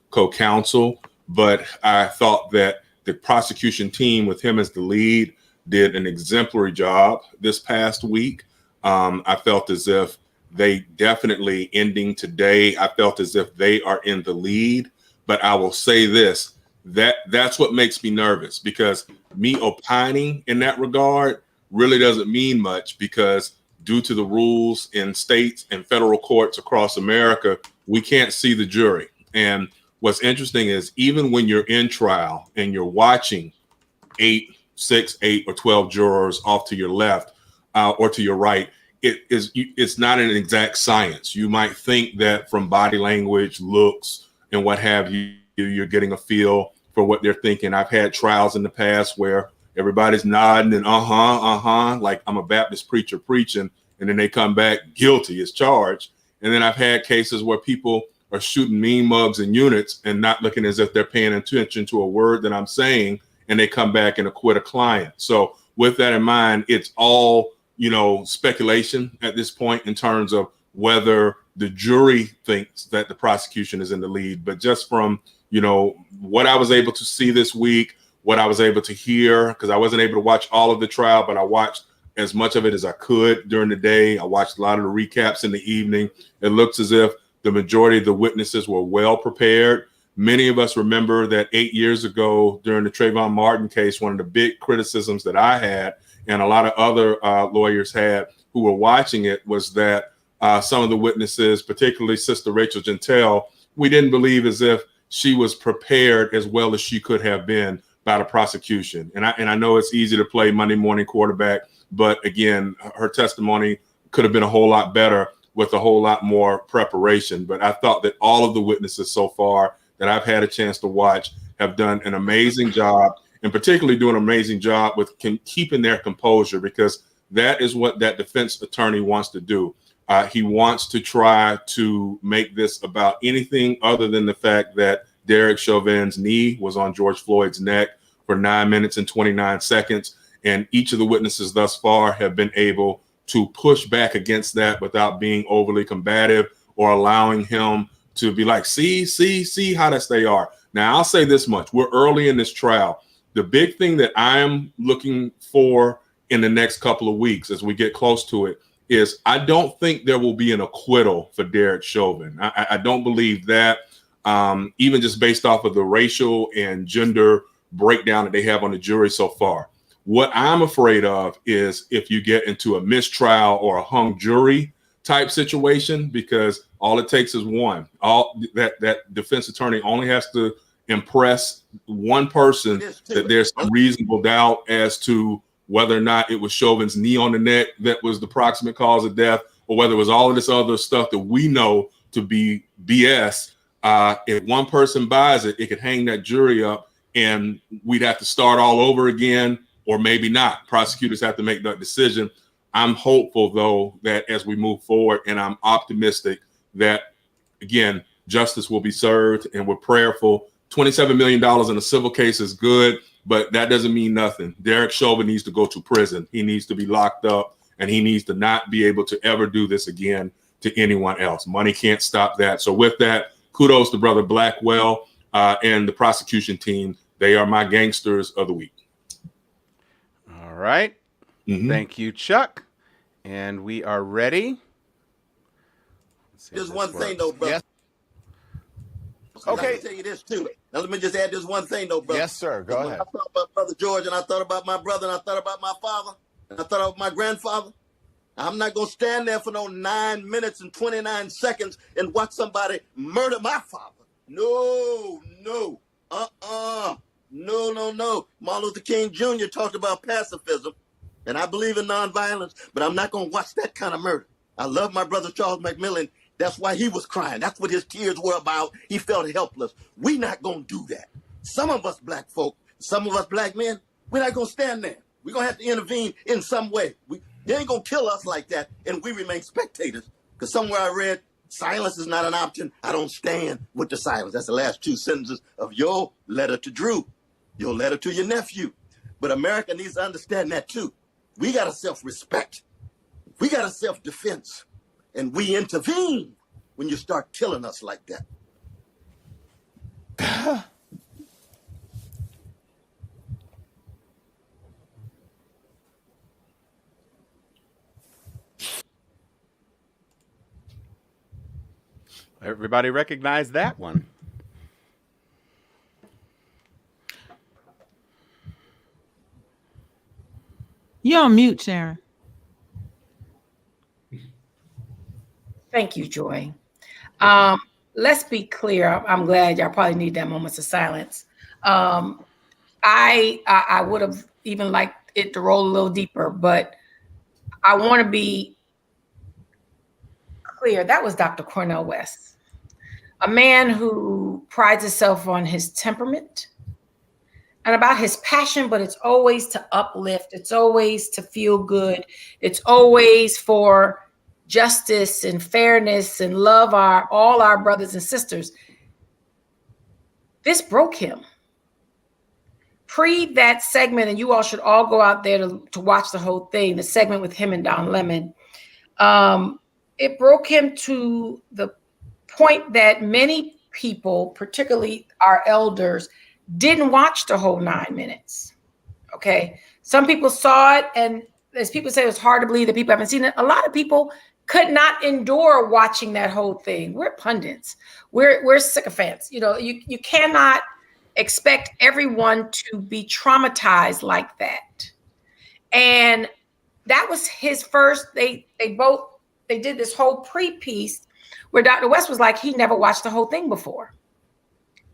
co-counsel. But I thought that the prosecution team with him as the lead did an exemplary job this past week. I felt as if they definitely ending today. I felt as if they are in the lead, but I will say this, that's what makes me nervous, because me opining in that regard really doesn't mean much, because due to the rules in states and federal courts across America, we can't see the jury. And what's interesting is even when you're in trial and you're watching 6, 8, or 12 jurors off to your left or to your right, it's not an exact science. You might think that from body language, looks, and what have you, you're getting a feel for what they're thinking. I've had trials in the past where everybody's nodding and like I'm a Baptist preacher preaching, and then they come back guilty as charged. And then I've had cases where people are shooting mean mugs and units and not looking as if they're paying attention to a word that I'm saying, and they come back and acquit a client. So with that in mind, it's all, speculation at this point in terms of whether the jury thinks that the prosecution is in the lead. But just from, what I was able to see this week, what I was able to hear, because I wasn't able to watch all of the trial, but I watched as much of it as I could during the day. I watched a lot of the recaps in the evening. It looks as if the majority of the witnesses were well prepared. Many of us remember that 8 years ago during the Trayvon Martin case, one of the big criticisms that I had and a lot of other lawyers had who were watching it was that some of the witnesses, particularly Sister Rachel Gentile, we didn't believe as if she was prepared as well as she could have been by the prosecution. And I know it's easy to play Monday morning quarterback, but again, her testimony could have been a whole lot better with a whole lot more preparation. But I thought that all of the witnesses so far that I've had a chance to watch have done an amazing job, and particularly doing an amazing job with keeping their composure, because that is what that defense attorney wants to do. He wants to try to make this about anything other than the fact that Derek Chauvin's knee was on George Floyd's neck for 9 minutes and 29 seconds. And each of the witnesses thus far have been able to push back against that without being overly combative or allowing him to be like, see how this they are. Now, I'll say this much. We're early in this trial. The big thing that I am looking for in the next couple of weeks as we get close to it is I don't think there will be an acquittal for Derek Chauvin. I don't believe that, even just based off of the racial and gender breakdown that they have on the jury so far. What I'm afraid of is if you get into a mistrial or a hung jury type situation, because all it takes is one. All that defense attorney only has to impress one person that there's some reasonable doubt as to whether or not it was Chauvin's knee on the neck that was the proximate cause of death, or whether it was all of this other stuff that we know to be BS. If one person buys it, it could hang that jury up, and we'd have to start all over again, or maybe not. Prosecutors have to make that decision. I'm hopeful, though, that as we move forward, and I'm optimistic that, again, justice will be served, and we're prayerful. $27 million in a civil case is good, but that doesn't mean nothing. Derek Chauvin needs to go to prison. He needs to be locked up, and he needs to not be able to ever do this again to anyone else. Money can't stop that. So with that, kudos to Brother Blackwell and the prosecution team. They are my gangsters of the week. All right. Thank you, Chuck. And we are ready. Just one thing, though, brother. Yes. Okay. Let me tell you this, too. Now, let me just add this one thing, though, brother. Yes, sir. Go ahead. I thought about Brother George, and I thought about my brother, and I thought about my father, and I thought about my grandfather. I'm not going to stand there for no 9 minutes and 29 seconds and watch somebody murder my father. No. No. Martin Luther King Jr. talked about pacifism, and I believe in nonviolence, but I'm not going to watch that kind of murder. I love my brother Charles McMillan. That's why he was crying. That's what his tears were about. He felt helpless. We're not going to do that. Some of us black folk, some of us black men, we're not going to stand there. We're going to have to intervene in some way. They ain't going to kill us like that, and we remain spectators. Because somewhere I read, silence is not an option. I don't stand with the silence. That's the last two sentences of your letter to Drew, your letter to your nephew. But America needs to understand that, too. We got a self-respect. We got a self-defense. And we intervene when you start killing us like that. Everybody recognize that one. You're on mute, Sharon. Thank you, Joy. Let's be clear. I'm glad y'all probably need that moments of silence. I would have even liked it to roll a little deeper, but I want to be clear. That was Dr. Cornel West, a man who prides himself on his temperament and about his passion, but it's always to uplift. It's always to feel good. It's always for justice and fairness and love all our brothers and sisters. This broke him. Pre that segment, and you all should all go out there to watch the whole thing, the segment with him and Don Lemon. It broke him to the point that many people, particularly our elders, didn't watch the whole 9 minutes. Okay. Some people saw it, and as people say, it's hard to believe that people haven't seen it. A lot of people could not endure watching that whole thing. We're pundits. We're sycophants. You know, you cannot expect everyone to be traumatized like that. And that was his first. They did this whole pre-piece where Dr. West was like, he never watched the whole thing before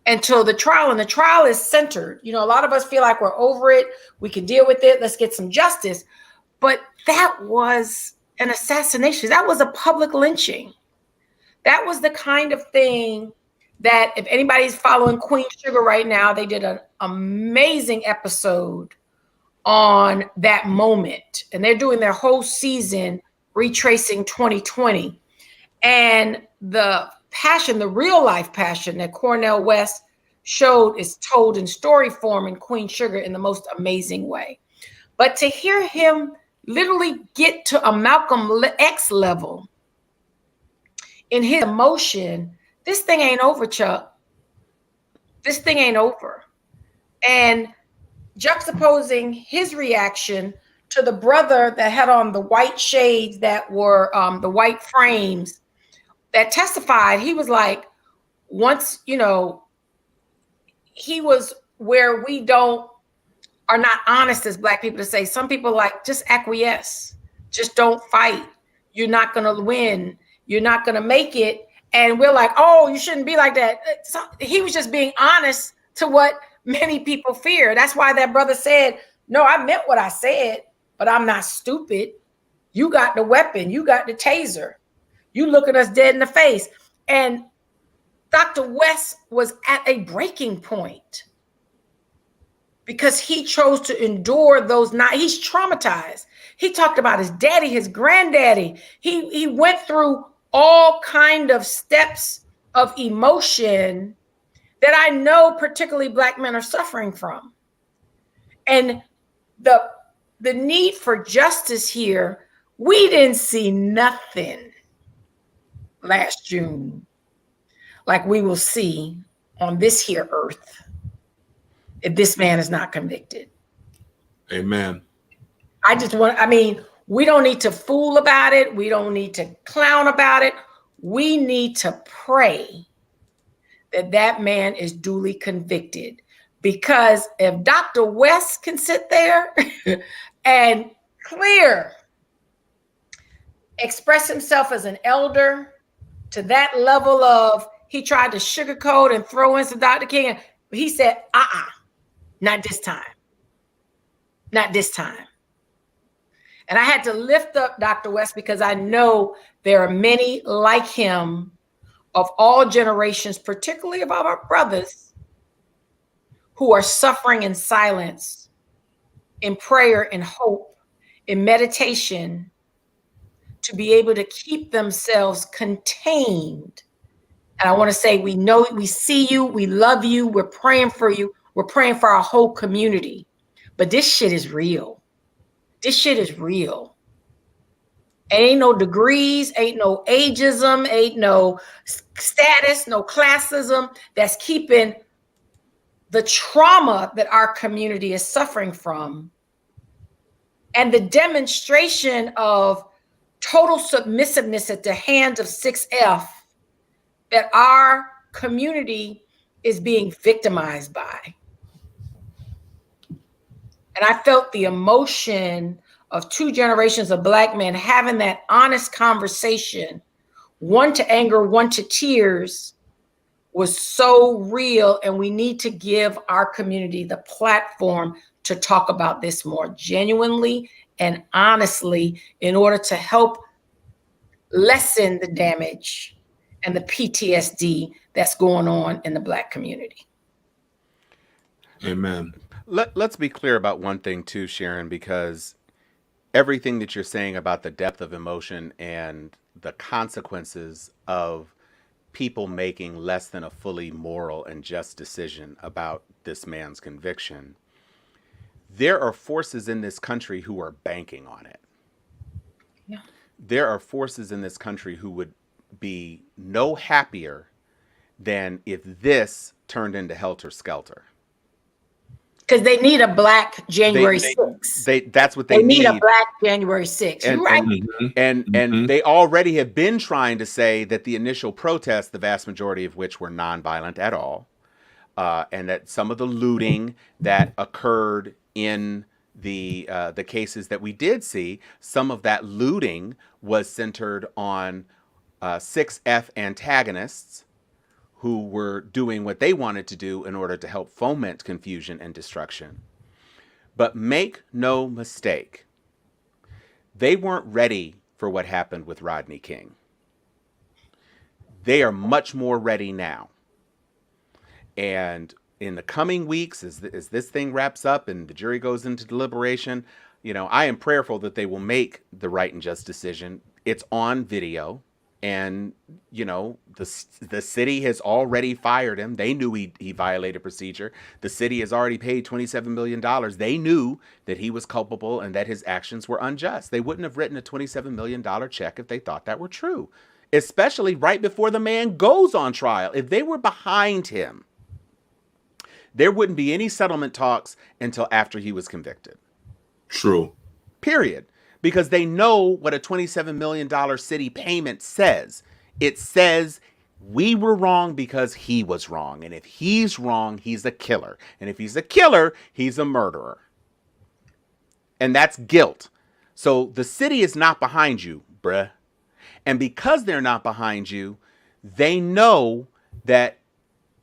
until the trial. And the trial is centered. You know, a lot of us feel like we're over it. We can deal with it. Let's get some justice. But that was an assassination. That was a public lynching. That was the kind of thing that if anybody's following Queen Sugar right now, they did an amazing episode on that moment. And they're doing their whole season retracing 2020. And the passion, the real life passion that Cornel West showed is told in story form in Queen Sugar in the most amazing way. But to hear him literally get to a Malcolm X level in his emotion, this thing ain't over, Chuck. This thing ain't over. And juxtaposing his reaction to the brother that had on the white shades that were the white frames that testified, he was like, once, you know, he was where we are not honest as Black people to say, some people like, just acquiesce, just don't fight. You're not going to win. You're not going to make it. And we're like, oh, you shouldn't be like that. So he was just being honest to what many people fear. That's why that brother said, no, I meant what I said, but I'm not stupid. You got the weapon. You got the taser. You looking us dead in the face. And Dr. West was at a breaking point because he chose to endure those nights. He's traumatized. He talked about his daddy, his granddaddy. He went through all kind of steps of emotion that I know particularly Black men are suffering from. And the need for justice here, we didn't see nothing last June like we will see on this here earth if this man is not convicted. Amen. We don't need to fool about it. We don't need to clown about it. We need to pray that that man is duly convicted. Because if Dr. West can sit there and express himself as an elder to that level of, he tried to sugarcoat and throw in some Dr. King. He said, not this time. Not this time. And I had to lift up Dr. West because I know there are many like him of all generations, particularly of our brothers, who are suffering in silence, in prayer, in hope, in meditation, to be able to keep themselves contained. And I want to say, we know, we see you, we love you, we're praying for you, we're praying for our whole community. But this shit is real. This shit is real. Ain't no degrees, ain't no ageism, ain't no status, no classism that's keeping the trauma that our community is suffering from and the demonstration of total submissiveness at the hands of 6F that our community is being victimized by. And I felt the emotion of 2 generations of Black men having that honest conversation, one to anger, one to tears, was so real. And we need to give our community the platform to talk about this more genuinely and honestly in order to help lessen the damage and the PTSD that's going on in the Black community. Amen. Let's be clear about one thing too, Sharon, because everything that you're saying about the depth of emotion and the consequences of people making less than a fully moral and just decision about this man's conviction, there are forces in this country who are banking on it. Yeah. There are forces in this country who would be no happier than if this turned into helter skelter. Because they need a Black January 6th. That's what they need. They need a Black January 6th. You're right. And they already have been trying to say that the initial protests, the vast majority of which were nonviolent at all, and that some of the looting that occurred in the cases that we did see, some of that looting was centered on 6F antagonists who were doing what they wanted to do in order to help foment confusion and destruction. But make no mistake, they weren't ready for what happened with Rodney King. They are much more ready now. And in the coming weeks, as this thing wraps up and the jury goes into deliberation, I am prayerful that they will make the right and just decision. It's on video. And, the city has already fired him. They knew he violated procedure. The city has already paid $27 million. They knew that he was culpable and that his actions were unjust. They wouldn't have written a $27 million check if they thought that were true, especially right before the man goes on trial. If they were behind him, there wouldn't be any settlement talks until after he was convicted. True. period. Because they know what a $27 million city payment says. It says we were wrong because he was wrong. And if he's wrong, he's a killer. And if he's a killer, he's a murderer. And that's guilt. So the city is not behind you, bruh. And because they're not behind you, they know that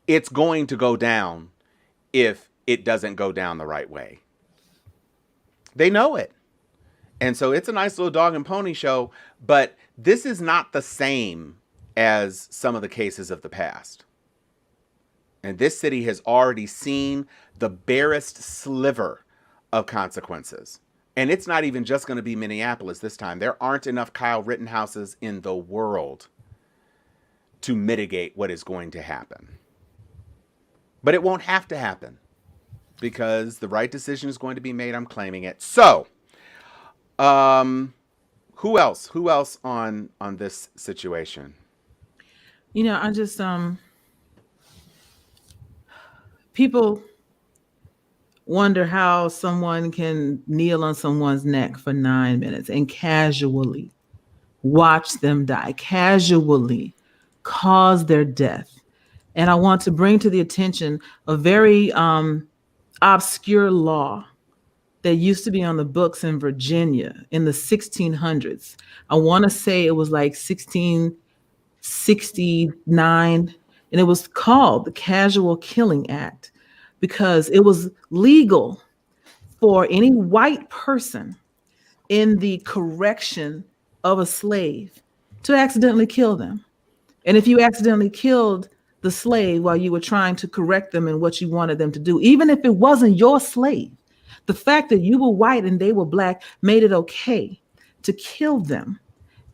it's going to go down if it doesn't go down the right way. They know it. And so it's a nice little dog and pony show, but this is not the same as some of the cases of the past. And this city has already seen the barest sliver of consequences. And it's not even just going to be Minneapolis this time. There aren't enough Kyle Rittenhouses in the world to mitigate what is going to happen. But it won't have to happen because the right decision is going to be made. I'm claiming it. So, who else? Who else on this situation? You know, I just people wonder how someone can kneel on someone's neck for 9 minutes and casually watch them die, casually cause their death. And I want to bring to the attention a very obscure law that used to be on the books in Virginia in the 1600s. I want to say it was like 1669, and it was called the Casual Killing Act because it was legal for any white person in the correction of a slave to accidentally kill them. And if you accidentally killed the slave while you were trying to correct them in what you wanted them to do, even if it wasn't your slave, the fact that you were white and they were black made it okay to kill them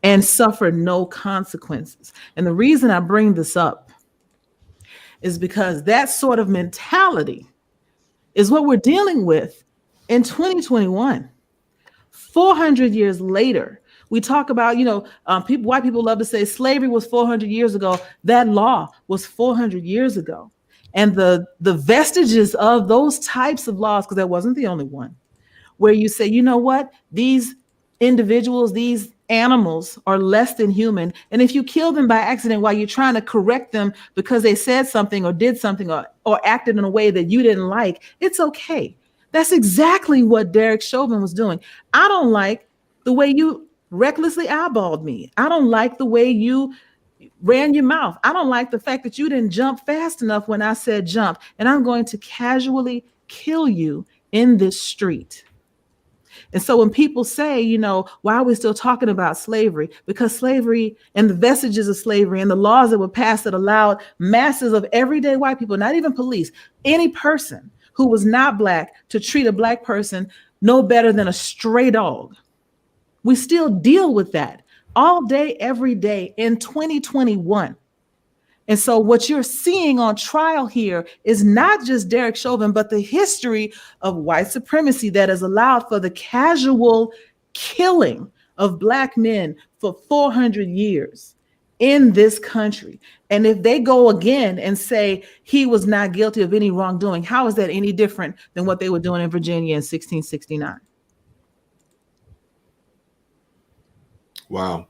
and suffer no consequences. And the reason I bring this up is because that sort of mentality is what we're dealing with in 2021. 400 years later, we talk about, white people love to say slavery was 400 years ago. That law was 400 years ago. And the vestiges of those types of laws, because that wasn't the only one, where you say, you know what, these individuals, these animals are less than human. And if you kill them by accident while you're trying to correct them because they said something or did something or acted in a way that you didn't like, it's okay. That's exactly what Derek Chauvin was doing. I don't like the way you recklessly eyeballed me. I don't like the way you ran your mouth. I don't like the fact that you didn't jump fast enough when I said jump, and I'm going to casually kill you in this street. And so when people say, why are we still talking about slavery? Because slavery and the vestiges of slavery and the laws that were passed that allowed masses of everyday white people, not even police, any person who was not black to treat a black person no better than a stray dog. We still deal with that all day, every day in 2021. And so what you're seeing on trial here is not just Derek Chauvin, but the history of white supremacy that has allowed for the casual killing of black men for 400 years in this country. And if they go again and say he was not guilty of any wrongdoing, how is that any different than what they were doing in Virginia in 1669? Wow.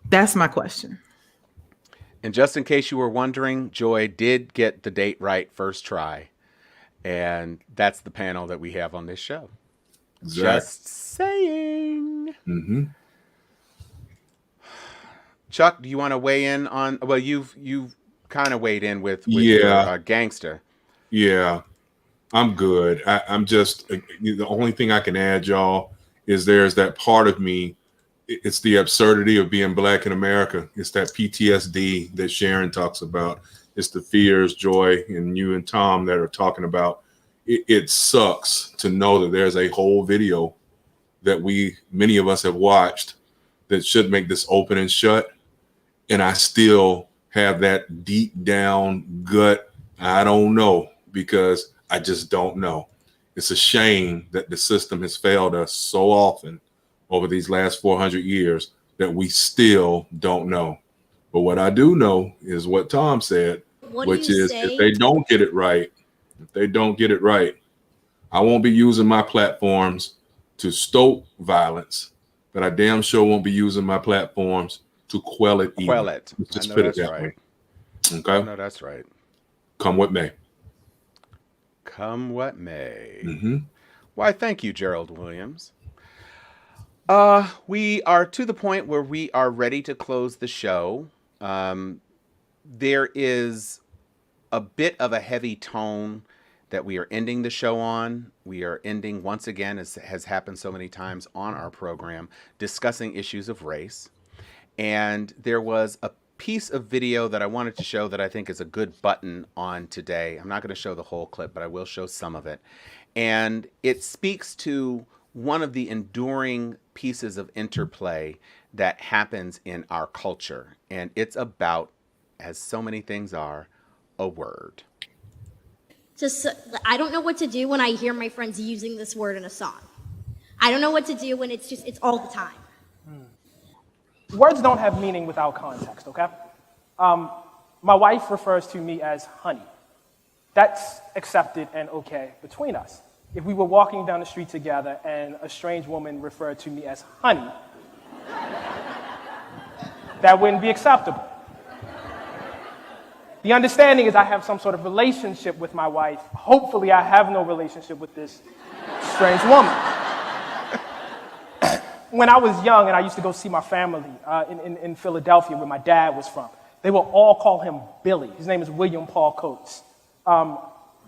That's my question. And just in case you were wondering, Joy did get the date right first try. And that's the panel that we have on this show. Exactly. Just saying. Mm-hmm. Chuck, do you want to weigh in on, well, you've kind of weighed in with Yeah. Gangster. Yeah, I'm good. I'm just, the only thing I can add, y'all, is there's that part of me. It's the absurdity of being black in America. It's that PTSD that Sharon talks about. It's the fears, Joy, and you and Tom that are talking about. It sucks to know that there's a whole video that many of us have watched that should make this open and shut. And I still have that deep down gut. I don't know, because I just don't know. It's a shame that the system has failed us so often over these last 400 years that we still don't know. But what I do know is what Tom said, which is if they don't get it right, I won't be using my platforms to stoke violence, but I damn sure won't be using my platforms to quell it either. Quell it. Let's just I know put it that's that right. way. Okay? No, that's right. Come what may. Come what may. Mm-hmm. Why, thank you, Gerald Williams. We are to the point where we are ready to close the show. There is a bit of a heavy tone that we are ending the show on. We are ending once again, as has happened so many times on our program, discussing issues of race. And there was a piece of video that I wanted to show that I think is a good button on today. I'm not going to show the whole clip, but I will show some of it. And it speaks to one of the enduring pieces of interplay that happens in our culture. And it's about, as so many things are, a word. Just, I don't know what to do when I hear my friends using this word in a song. I don't know what to do when it's all the time. Words don't have meaning without context, okay? My wife refers to me as honey. That's accepted and okay between us. If we were walking down the street together and a strange woman referred to me as honey, that wouldn't be acceptable. The understanding is I have some sort of relationship with my wife. Hopefully I have no relationship with this strange woman. When I was young and I used to go see my family in Philadelphia where my dad was from, they will all call him Billy. His name is William Paul Coates.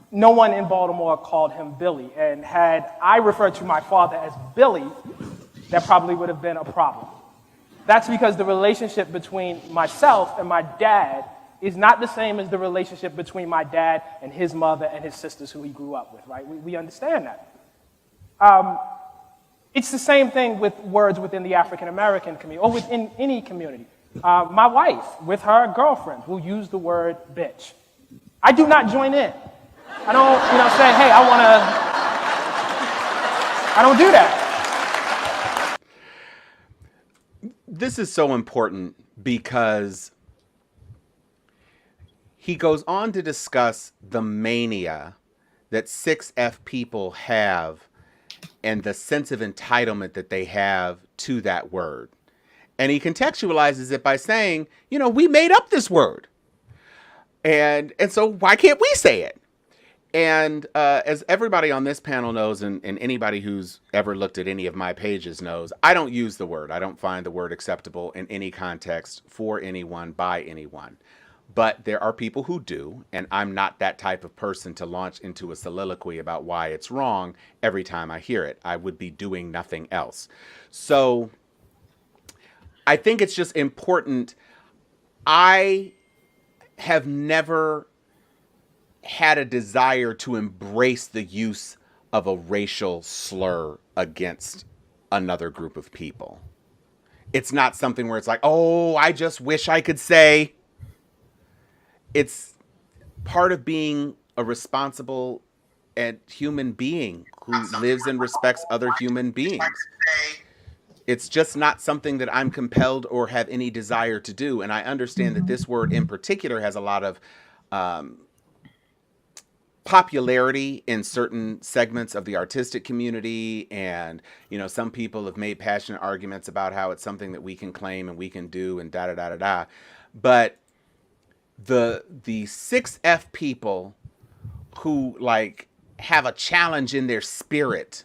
No one in Baltimore called him Billy, and had I referred to my father as Billy, that probably would have been a problem. That's because the relationship between myself and my dad is not the same as the relationship between my dad and his mother and his sisters who he grew up with, right? We understand that. It's the same thing with words within the African American community or within any community. My wife, with her girlfriend, will use the word bitch. I do not join in. I don't, say, hey, I don't do that. This is so important because he goes on to discuss the mania that 6F people have and the sense of entitlement that they have to that word. And he contextualizes it by saying, we made up this word. And so why can't we say it? And as everybody on this panel knows, and anybody who's ever looked at any of my pages knows, I don't use the word. I don't find the word acceptable in any context for anyone, by anyone. But there are people who do, and I'm not that type of person to launch into a soliloquy about why it's wrong every time I hear it. I would be doing nothing else. So I think it's just important. I have never had a desire to embrace the use of a racial slur against another group of people. It's not something where it's like, oh, I just wish I could say. It's part of being a responsible and human being who lives and respects other human beings. It's just not something that I'm compelled or have any desire to do. And I understand that this word in particular has a lot of popularity in certain segments of the artistic community. And, some people have made passionate arguments about how it's something that we can claim and we can do and da-da-da-da-da. But the 6F people who have a challenge in their spirit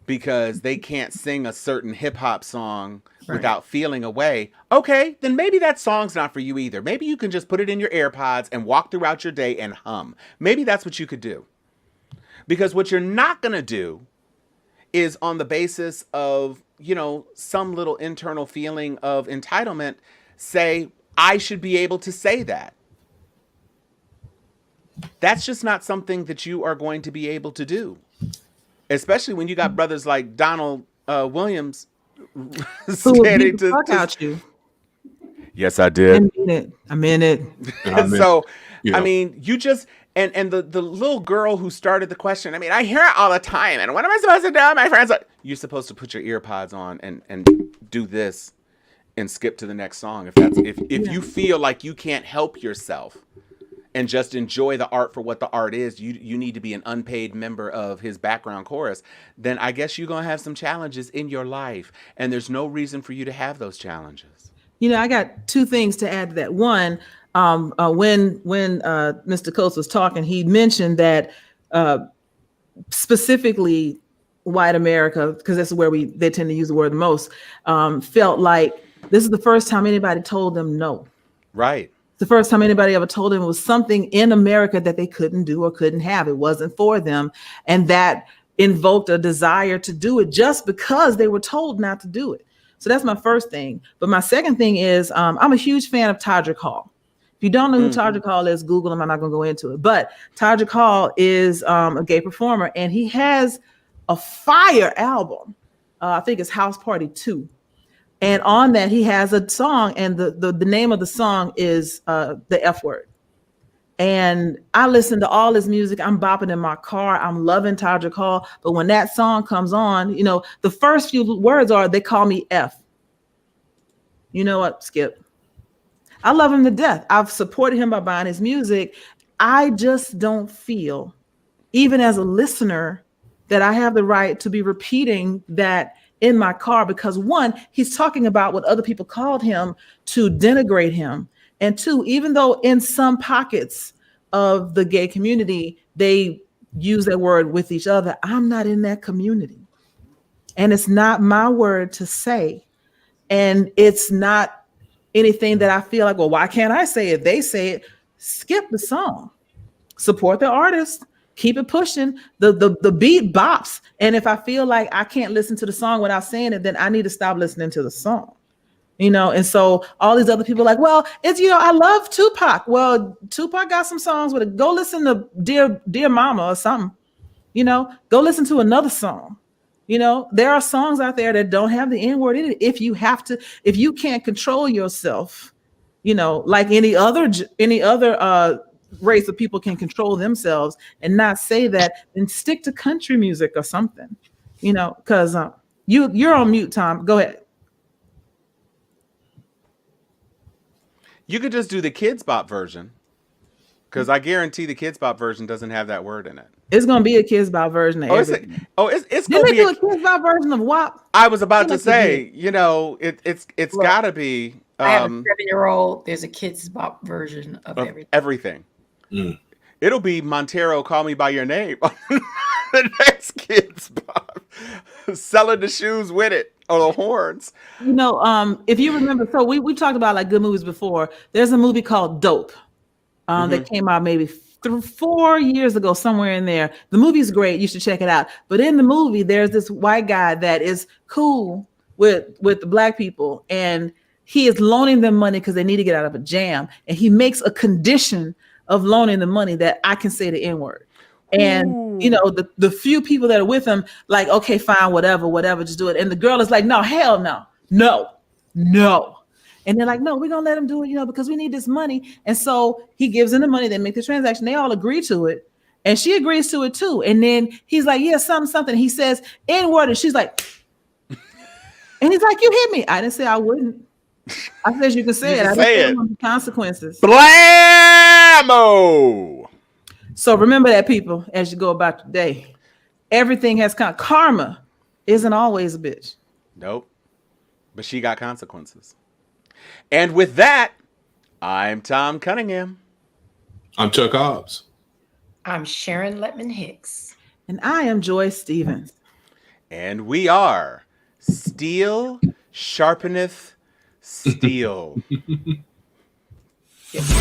because they can't sing a certain hip hop song without feeling a way. Okay, then maybe that song's not for you either. Maybe you can just put it in your AirPods and walk throughout your day and hum. Maybe that's what you could do. Because what you're not going to do is on the basis of, some little internal feeling of entitlement, say, I should be able to say that. That's just not something that you are going to be able to do. Especially when you got brothers like Donald Williams standing to fuck out you. Yes, I did. I'm in it. So, I mean, you just and the little girl who started the question. I mean, I hear it all the time. And what am I supposed to do? My friends like, you're supposed to put your ear pods on and do this and skip to the next song. If you feel like you can't help yourself and just enjoy the art for what the art is, you need to be an unpaid member of his background chorus, then I guess you're going to have some challenges in your life. And there's no reason for you to have those challenges. You know, I got two things to add to that. One, when Mr. Coates was talking, he mentioned that specifically white America, because that's where they tend to use the word the most, felt like this is the first time anybody told them no. Right. The first time anybody ever told them it was something in America that they couldn't do or couldn't have. It wasn't for them. And that invoked a desire to do it just because they were told not to do it. So that's my first thing. But my second thing is I'm a huge fan of Todrick Hall. If you don't know who Todrick Hall is, Google him. I'm not going to go into it. But Todrick Hall is a gay performer, and he has a fire album. I think it's House Party 2. And on that, he has a song, and the name of the song is The F Word. And I listen to all his music. I'm bopping in my car. I'm loving Todrick Hall. But when that song comes on, you know, the first few words are, they call me F. You know what, Skip? I love him to death. I've supported him by buying his music. I just don't feel, even as a listener, that I have the right to be repeating that in my car, because one, he's talking about what other people called him to denigrate him. And two, even though in some pockets of the gay community, they use that word with each other, I'm not in that community. And it's not my word to say. And it's not anything that I feel like, well, why can't I say it? They say it. Skip the song. Support the artist. Keep it pushing. The beat bops. And if I feel like I can't listen to the song without saying it, then I need to stop listening to the song. You know, and so all these other people are like, well, it's, you know, I love Tupac. Well, Tupac got some songs with it. Go listen to Dear Mama or something. You know, go listen to another song. You know, there are songs out there that don't have the N-word in it. If you can't control yourself, you know, like any other race of people can control themselves and not say that, then stick to country music or something, you know, because you're on mute, Tom. Go ahead. You could just do the Kids Bop version, because I guarantee the Kids Bop version doesn't have that word in it. It's gonna be a Kids Bop version of everything. It's Didn't gonna they be do a Kids Bop version of WAP? I was about to say, you know, it's gotta be. I have a 7-year-old. There's a Kids Bop version of everything. Mm. It'll be Montero, Call Me by Your Name. The next Kids Bop, selling the shoes with it or the horns. You know, if you remember, so we talked about like good movies before. There's a movie called Dope that came out maybe 4 years ago, somewhere in there. The movie's great. You should check it out. But in the movie, there's this white guy that is cool with the black people, and he is loaning them money because they need to get out of a jam. And he makes a condition of loaning the money that I can say the N-word. And, you know, the few people that are with him, like, okay, fine, whatever, just do it. And the girl is like, no, hell no. And they're like, no, we're going to let him do it, you know, because we need this money. And so he gives them the money. They make the transaction. They all agree to it. And she agrees to it too. And then he's like, yeah, something. He says N-word. And she's like, and he's like, you hit me. I didn't say I wouldn't. I said you can say it. I didn't say the consequences. Blammo! So remember that, people, as you go about your day. Everything has karma isn't always a bitch. Nope. But she got consequences. And with that, I'm Tom Cunningham. I'm Chuck Hobbs. I'm Sharon Letman Hicks. And I am Joy Stevens. And we are Steel Sharpeneth Steel. Yes.